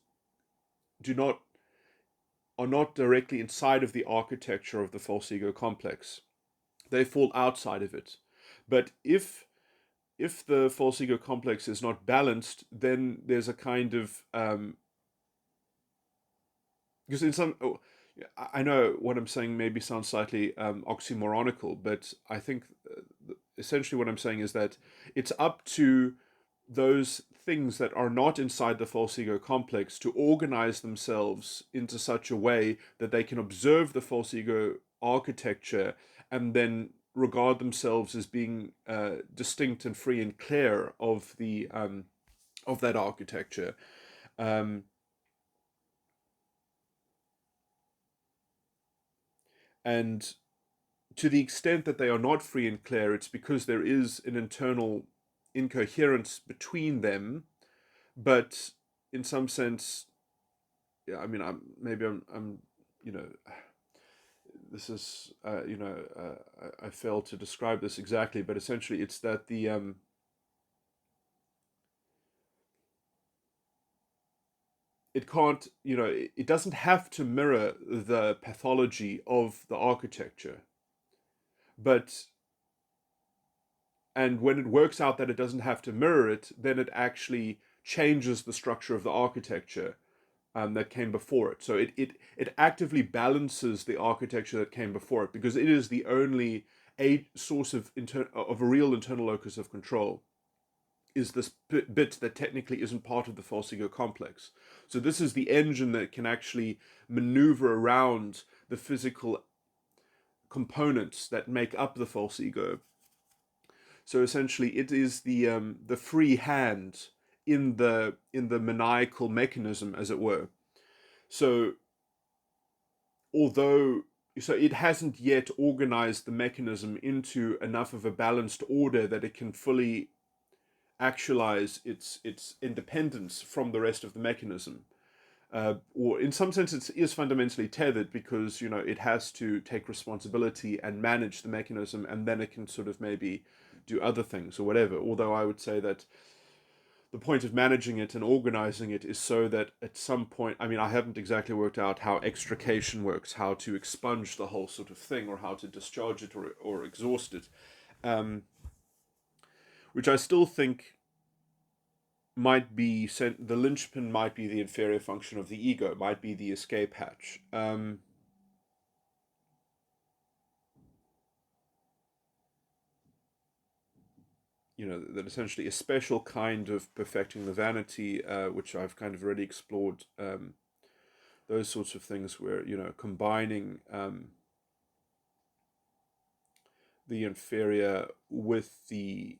are not directly inside of the architecture of the false ego complex. They fall outside of it. But if the false ego complex is not balanced, then there's a kind of because in some I know what I'm saying maybe sounds slightly oxymoronical, but I think essentially what I'm saying is that it's up to those things that are not inside the false ego complex to organize themselves into such a way that they can observe the false ego architecture and then regard themselves as being distinct and free and clear of that architecture. Um, and to the extent that they are not free and clear, it's because there is an internal incoherence between them. But in some sense, yeah, I mean, I'm, you know, this is, I failed to describe this exactly, but essentially, it's that it can't, it doesn't have to mirror the pathology of the architecture, but and when it works out that it doesn't have to mirror it, then it actually changes the structure of the architecture that came before it. So it actively balances the architecture that came before it because it is the only a source of a real internal locus of control. Is this bit that technically isn't part of the false ego complex. So this is the engine that can actually maneuver around the physical components that make up the false ego. So essentially, it is the free hand in the maniacal mechanism, as it were. So although so it hasn't yet organized the mechanism into enough of a balanced order that it can fully actualize its independence from the rest of the mechanism. Or in some sense, it is fundamentally tethered because it has to take responsibility and manage the mechanism, and then it can sort of maybe do other things or whatever. Although I would say that the point of managing it and organizing it is so that at some point, I mean, I haven't exactly worked out how extrication works, how to expunge the whole sort of thing, or how to discharge it or exhaust it, um, which I still think might be the linchpin might be the inferior function of the ego, might be the escape hatch. That essentially a special kind of perfecting the vanity, which I've kind of already explored. Those sorts of things where combining the inferior with the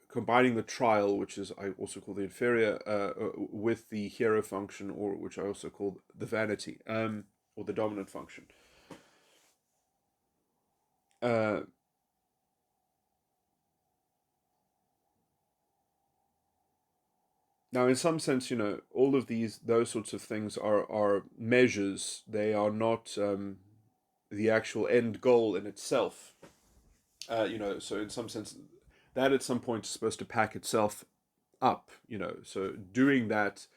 combining the trial, which is I also call the inferior, with the hero function, or which I also call the vanity, or the dominant function. Uh, Now, in some sense, all of those sorts of things are measures. They are not the actual end goal in itself. So in some sense, that at some point is supposed to pack itself up. So doing that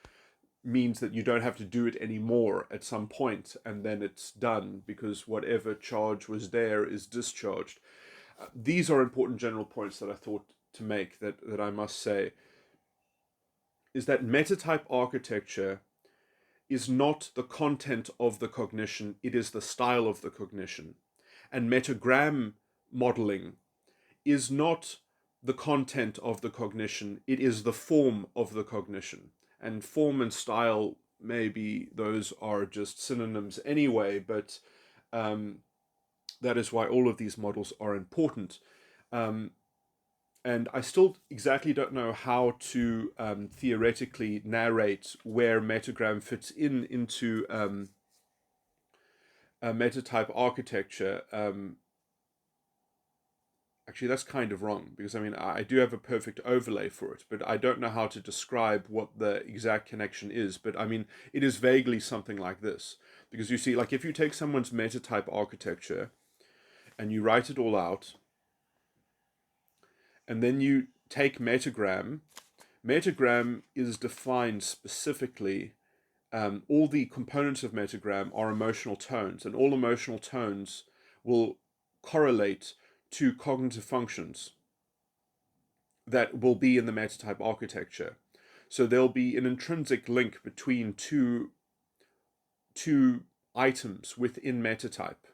means that you don't have to do it anymore at some point, and then it's done because whatever charge was there is discharged. These are important general points that I thought to make, that I must say, is that metatype architecture is not the content of the cognition, it is the style of the cognition. And metagram modeling is not the content of the cognition, it is the form of the cognition. And form and style, maybe those are just synonyms anyway, but that is why all of these models are important. And I still exactly don't know how to theoretically narrate where metagram fits into a metatype architecture. Actually, that's kind of wrong, because I mean, I do have a perfect overlay for it, but I don't know how to describe what the exact connection is. But I mean, it is vaguely something like this. Because you see, like if you take someone's metatype architecture and you write it all out, and then you take metagram, metagram is defined specifically. All the components of metagram are emotional tones, and all emotional tones will correlate to cognitive functions that will be in the metatype architecture. So there'll be an intrinsic link between two items within metatype,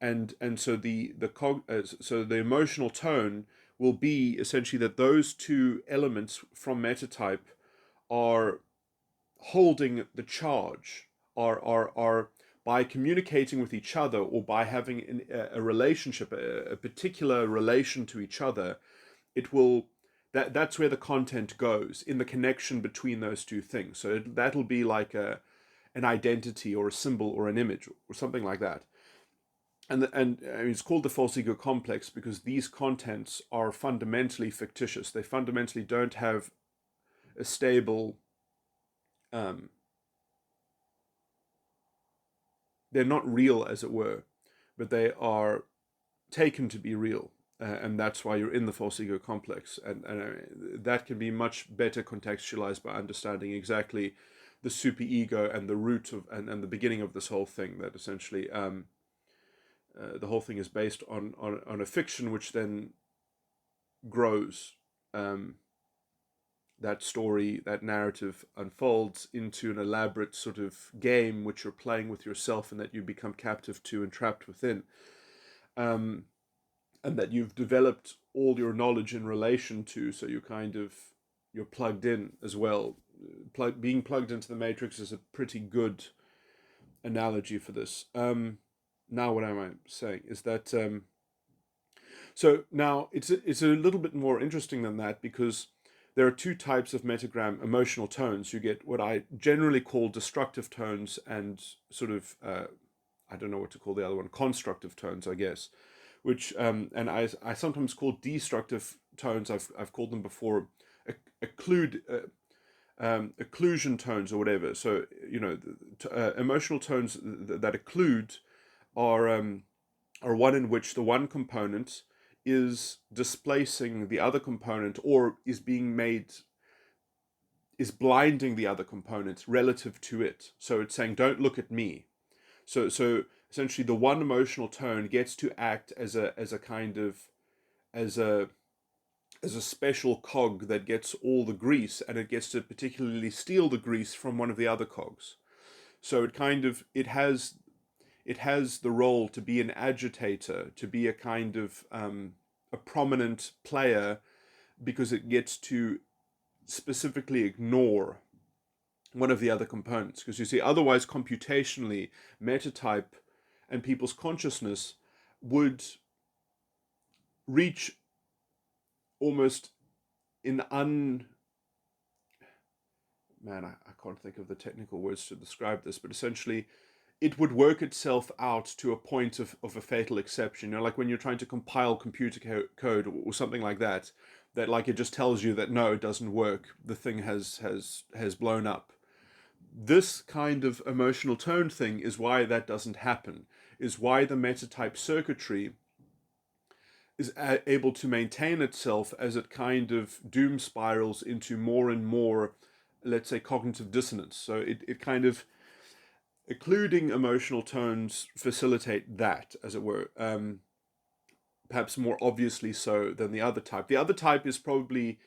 and so so the emotional tone will be essentially that those two elements from metatype are holding the charge, are by communicating with each other, or by having a relationship, a particular relation to each other, it will, that's where the content goes, in the connection between those two things. So that'll be like an identity or a symbol or an image or something like that. And I mean, it's called the false ego complex because these contents are fundamentally fictitious. They fundamentally don't have a stable, they're not real, as it were, but they are taken to be real. And that's why you're in the false ego complex. And that can be much better contextualized by understanding exactly the superego and the root of, and the beginning of this whole thing, that essentially the whole thing is based on a fiction which then grows. That story, that narrative unfolds into an elaborate sort of game which you're playing with yourself and that you become captive to and trapped within. And that you've developed all your knowledge in relation to, so you're plugged in as well. Being plugged into the matrix is a pretty good analogy for this. Now what am I saying is that so now it's a little bit more interesting than that, because there are two types of metagram emotional tones. You get what I generally call destructive tones and sort of I don't know what to call the other one, constructive tones, I guess. Which and I sometimes call destructive tones. I've called them before occlusion tones or whatever. So emotional tones that occlude are one in which the one component is displacing the other component, or is blinding the other component relative to it. So it's saying, don't look at me. So essentially the one emotional tone gets to act as a kind of as a special cog that gets all the grease, and it gets to particularly steal the grease from one of the other cogs. So it has the role to be an agitator, to be a kind of a prominent player, because it gets to specifically ignore one of the other components. Because you see, otherwise, computationally, metatype and people's consciousness would reach almost I can't think of the technical words to describe this, but essentially it would work itself out to a point of a fatal exception. Like when you're trying to compile computer code or something like that, that like it just tells you that no, it doesn't work. The thing has blown up. This kind of emotional tone thing is why that doesn't happen. Is why the metatype circuitry is able to maintain itself as it kind of doom spirals into more and more, let's say, cognitive dissonance. So it kind of occluding emotional tones facilitate that, as it were. Perhaps more obviously so than the other type. The other type is probably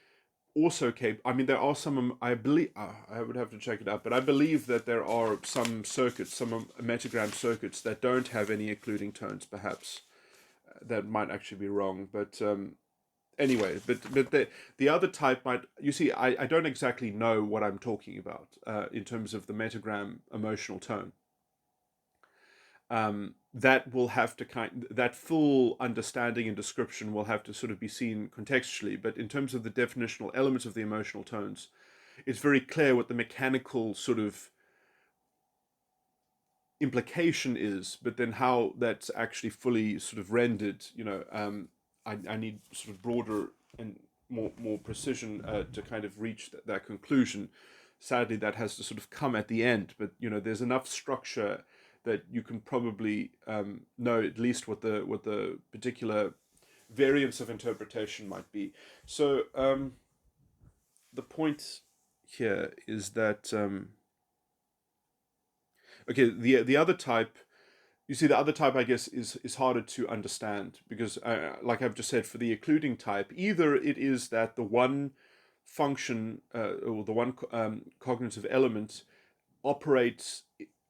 also capable. I mean, there are some. I believe I would have to check it out, but I believe that there are some circuits, some metagram circuits that don't have any occluding tones. Perhaps that might actually be wrong, but anyway. But the other type might. You see, I don't exactly know what I'm talking about in terms of the metagram emotional tone. That will have to that full understanding and description will have to sort of be seen contextually. But in terms of the definitional elements of the emotional tones, it's very clear what the mechanical sort of implication is, but then how that's actually fully sort of rendered, I need sort of broader and more precision to kind of reach that conclusion. Sadly, that has to sort of come at the end, but there's enough structure that you can probably know at least what the particular variance of interpretation might be. So the point here is that okay, the other type. You see, the other type, I guess, is harder to understand because, like I've just said, for the occluding type, either it is that the one function or the one cognitive element operates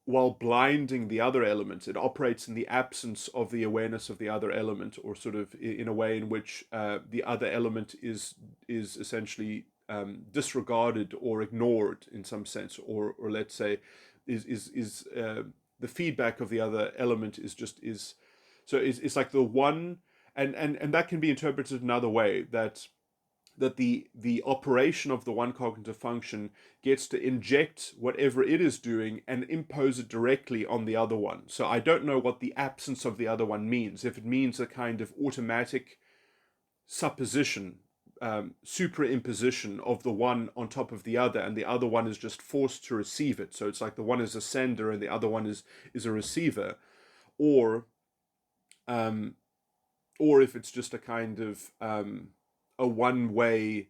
while blinding the other element. It operates in the absence of the awareness of the other element, or sort of in a way in which the other element is essentially disregarded or ignored in some sense, or let's say is the feedback of the other element is so it's like the one, and that can be interpreted another way, that the operation of the one cognitive function gets to inject whatever it is doing and impose it directly on the other one. So I don't know what the absence of the other one means. If it means a kind of automatic supposition, superimposition of the one on top of the other, and the other one is just forced to receive it. So it's like the one is a sender and the other one is a receiver, or if it's just a kind of a one-way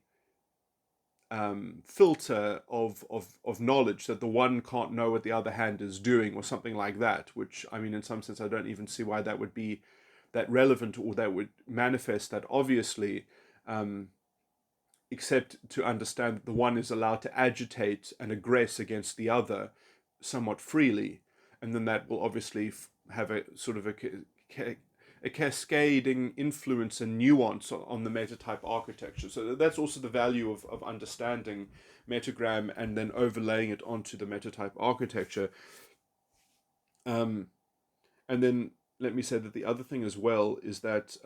filter of knowledge, that the one can't know what the other hand is doing, or something like that, which, I mean, in some sense I don't even see why that would be that relevant, or that would manifest that obviously, except to understand that the one is allowed to agitate and aggress against the other somewhat freely, and then that will obviously have a sort of a cascading influence and nuance on the metatype architecture. So that's also the value of understanding metagram and then overlaying it onto the metatype architecture. And then let me say that the other thing as well is that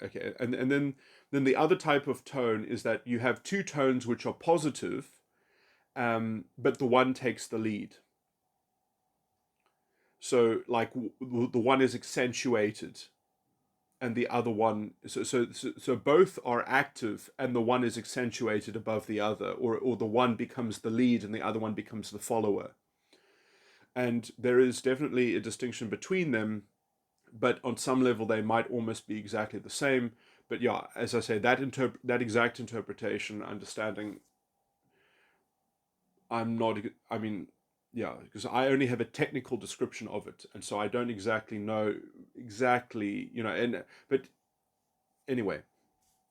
okay, and then the other type of tone is that you have two tones which are positive, but the one takes the lead. So like the one is accentuated and the other one, so both are active and the one is accentuated above the other, or the one becomes the lead and the other one becomes the follower. And there is definitely a distinction between them, but on some level they might almost be exactly the same. But yeah, as I say, that exact interpretation, understanding, I'm not, I mean, yeah, because I only have a technical description of it, and so I don't exactly know exactly, and but anyway,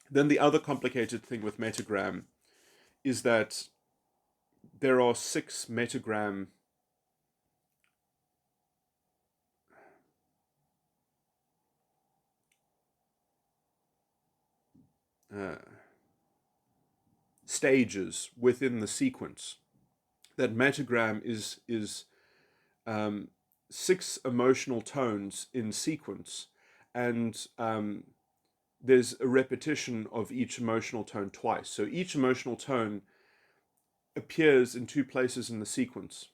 then the other complicated thing with metagram is that there are 6 metagram stages within the sequence. That metagram is 6 emotional tones in sequence, and there's a repetition of each emotional tone twice. So each emotional tone appears in 2 places in the sequence,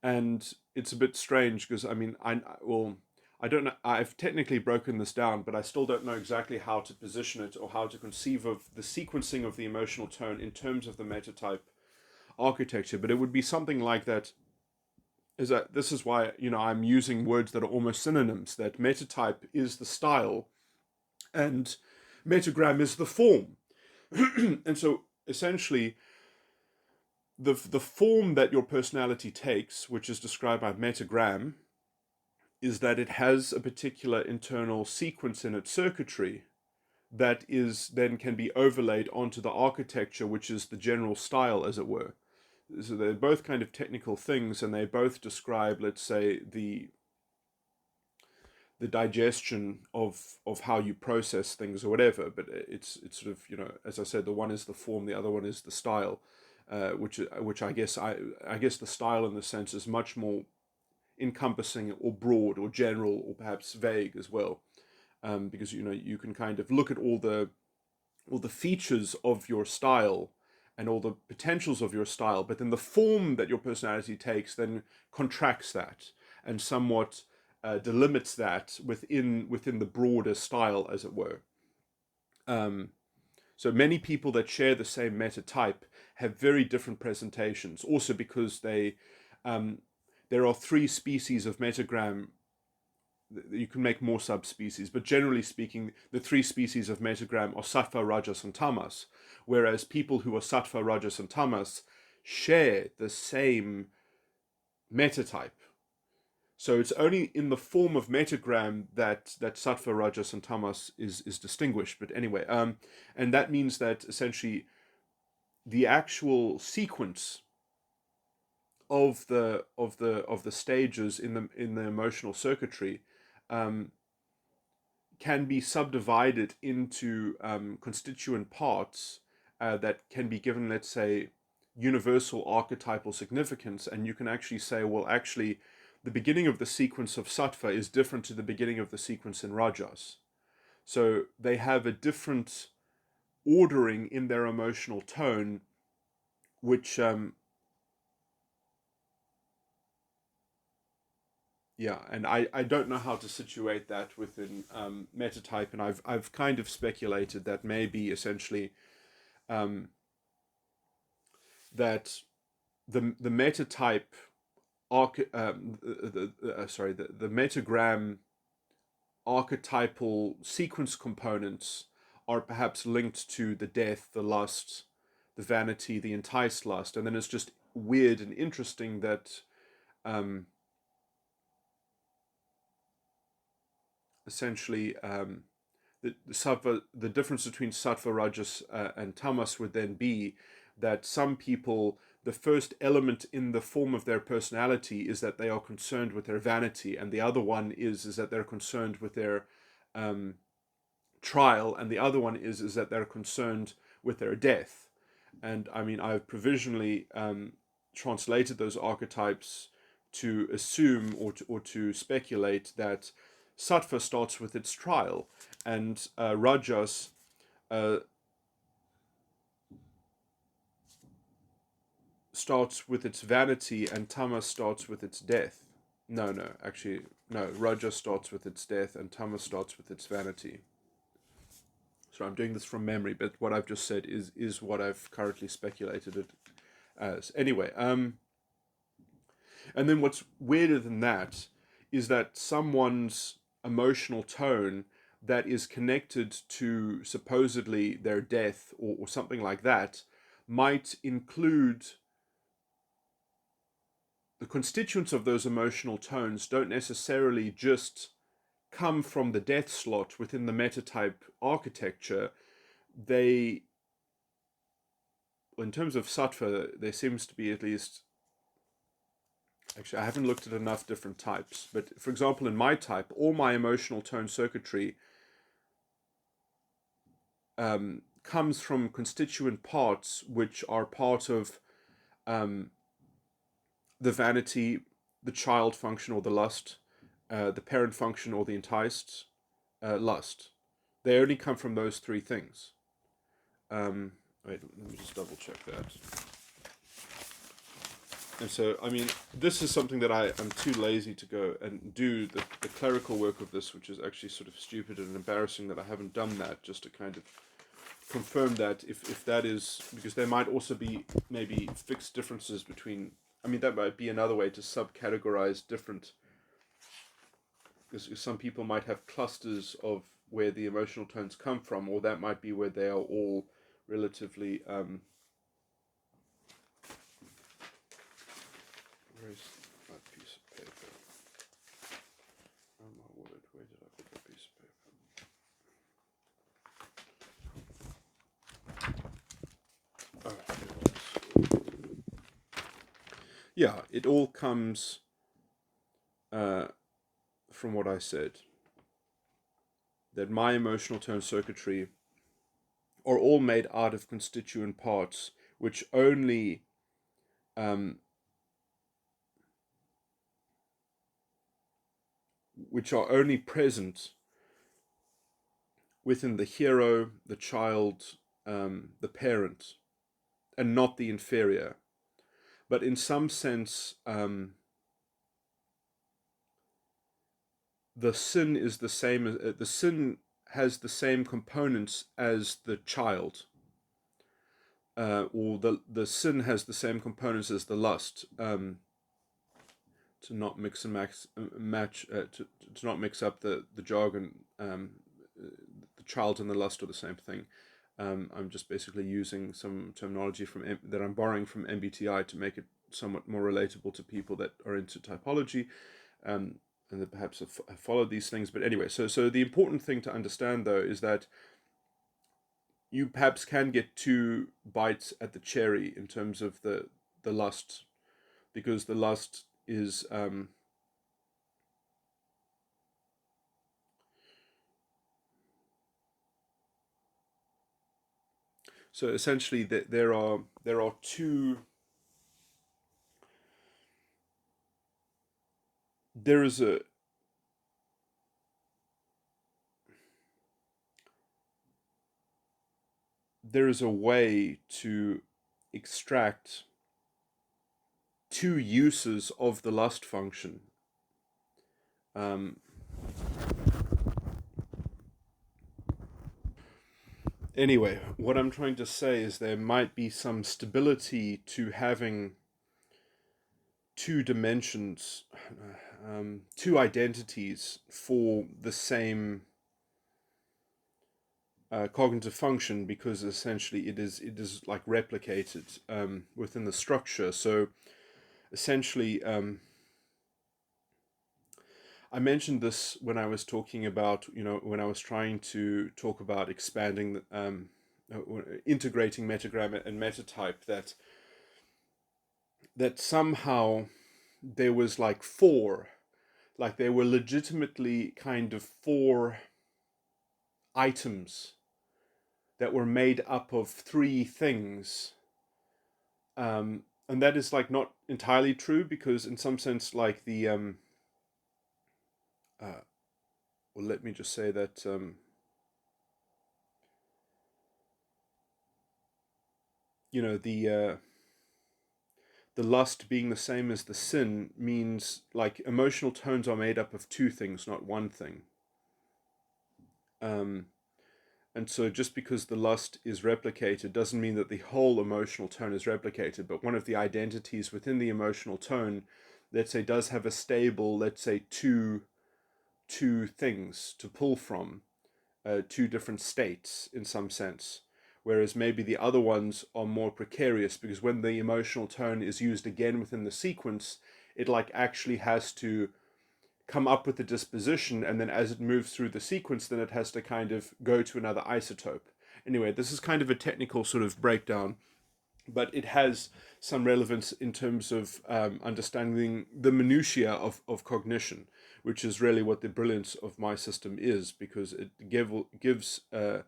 and it's a bit strange because, I mean, I don't know. I've technically broken this down, but I still don't know exactly how to position it or how to conceive of the sequencing of the emotional tone in terms of the metatype architecture. But it would be something like that. Is that this is why I'm using words that are almost synonyms. That metatype is the style, and metagram is the form. And so essentially, the form that your personality takes, which is described by metagram, is that it has a particular internal sequence in its circuitry that is then can be overlaid onto the architecture, which is the general style, as it were. So they're both kind of technical things, and they both describe, let's say, the digestion of how you process things or whatever. But it's sort of, as I said, the one is the form, the other one is the style, which I guess the style in the sense is much more encompassing or broad or general or perhaps vague as well, because you can kind of look at all the features of your style and all the potentials of your style, but then the form that your personality takes then contracts that and somewhat delimits that within the broader style, as it were. So many people that share the same metatype have very different presentations, also because there are 3 species of metagram. You can make more subspecies, but generally speaking, the 3 species of metagram are sattva, rajas, and tamas, whereas people who are sattva, rajas, and tamas share the same metatype. So it's only in the form of metagram that sattva, rajas, and tamas is distinguished. But anyway, and that means that essentially the actual sequence of the stages in the emotional circuitry can be subdivided into constituent parts that can be given, let's say, universal archetypal significance, and you can actually say, well, actually, the beginning of the sequence of sattva is different to the beginning of the sequence in rajas. So they have a different ordering in their emotional tone, which yeah, and I don't know how to situate that within metatype, and I've kind of speculated that maybe essentially that the metatype the metagram archetypal sequence components are perhaps linked to the death, the lust, the vanity, the enticed lust, and then it's just weird and interesting that essentially the difference between sattva, rajas, and tamas would then be that some people, the first element in the form of their personality is that they are concerned with their vanity, and the other one is that they're concerned with their trial, and the other one is that they're concerned with their death. And I mean, I've provisionally translated those archetypes to assume or to speculate that sattva starts with its trial, and rajas starts with its vanity, and tamas starts with its death. No, actually, no. Rajas starts with its death, and tamas starts with its vanity. So I'm doing this from memory, but what I've just said is what I've currently speculated it as. Anyway, and then what's weirder than that is that someone's emotional tone that is connected to supposedly their death or something like that might include the constituents of those emotional tones don't necessarily just come from the death slot within the metatype architecture. They, in terms of sattva, there seems to be at least, actually I haven't looked at enough different types, but for example in my type, all my emotional tone circuitry comes from constituent parts which are part of the vanity, the child function or the lust, the parent function or the enticed lust. They only come from those 3 things. Wait, let me just double check that. And so, I mean, this is something that I'm too lazy to go and do the clerical work of this, which is actually sort of stupid and embarrassing that I haven't done that, just to kind of confirm that if that is, because there might also be maybe fixed differences between, I mean, that might be another way to subcategorize different, because some people might have clusters of where the emotional tones come from, or that might be where they are all relatively where's that piece of paper? Oh my word, where did I put that piece of paper? Oh, yeah, it all comes from what I said, that my emotional tone circuitry are all made out of constituent parts, which only which are only present within the hero, the child, the parent, and not the inferior. But in some sense, the sin is the same as the sin has the same components as the child, or the sin has the same components as the lust. To not mix and match, to not mix up the jargon. The child and the lust are the same thing. I'm just basically using some terminology that I'm borrowing from MBTI to make it somewhat more relatable to people that are into typology, and that perhaps have followed these things. But anyway, so the important thing to understand though is that you perhaps can get two bites at the cherry in terms of the lust, because the lust is so essentially there are two. There is a way to extract two uses of the lust function. Um, anyway, what I'm trying to say is there might be some stability to having two dimensions, two identities for the same cognitive function, because essentially it is like replicated within the structure. So essentially, I mentioned this when I was talking about, when I was trying to talk about expanding, integrating Metagram and Metatype, that somehow there was like there were legitimately kind of four items that were made up of three things. And that is like not entirely true, because in some sense, like well, let me just say that the lust being the same as the sin means like emotional tones are made up of two things, not one thing. Um, and so just because the lust is replicated doesn't mean that the whole emotional tone is replicated, but one of the identities within the emotional tone, let's say, does have a stable, let's say, two things to pull from, two different states in some sense. Whereas maybe the other ones are more precarious, because when the emotional tone is used again within the sequence, it like actually has to come up with the disposition, and then as it moves through the sequence, then it has to kind of go to another isotope. Anyway, this is kind of a technical sort of breakdown, but it has some relevance in terms of understanding the minutiae of cognition, which is really what the brilliance of my system is, because it gives a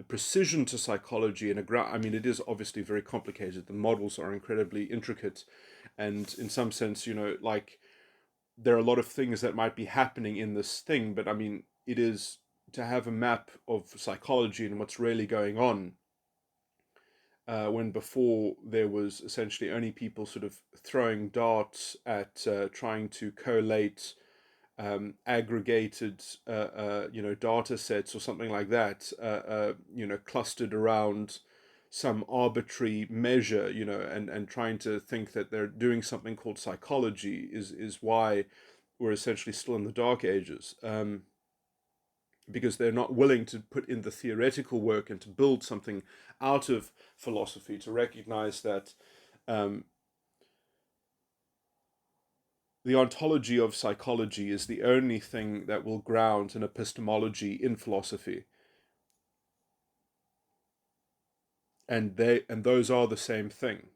precision to psychology and a ground. I mean, it is obviously very complicated. The models are incredibly intricate, and in some sense, like there are a lot of things that might be happening in this thing, but I mean, it is to have a map of psychology and what's really going on. when before there was essentially only people sort of throwing darts at trying to collate aggregated, data sets or something like that, clustered around some arbitrary measure, and trying to think that they're doing something called psychology is why we're essentially still in the dark ages. Because they're not willing to put in the theoretical work and to build something out of philosophy, to recognize that um, the ontology of psychology is the only thing that will ground an epistemology in philosophy, and those are the same thing.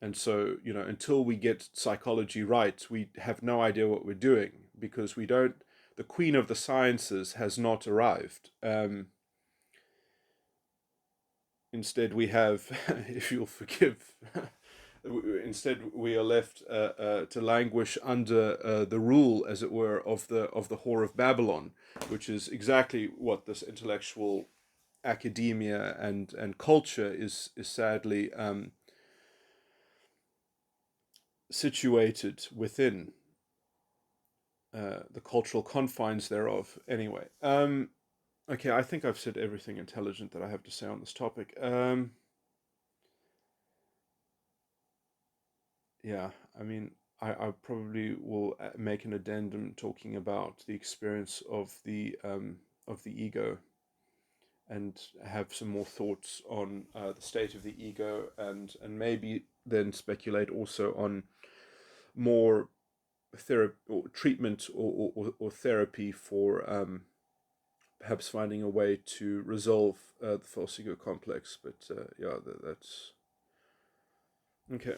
And so, until we get psychology right, we have no idea what we're doing, because we don't. The queen of the sciences has not arrived. Instead, we have, if you'll forgive, instead we are left to languish under the rule, as it were, of the whore of Babylon, which is exactly what this intellectual academia and culture is sadly situated within the cultural confines thereof. Anyway, okay, I think I've said everything intelligent that I have to say on this topic. Yeah, I mean, I probably will make an addendum talking about the experience of the ego, and have some more thoughts on the state of the ego, and maybe then speculate also on more therapy or treatment, or therapy for perhaps finding a way to resolve the false ego complex. But yeah, that's okay.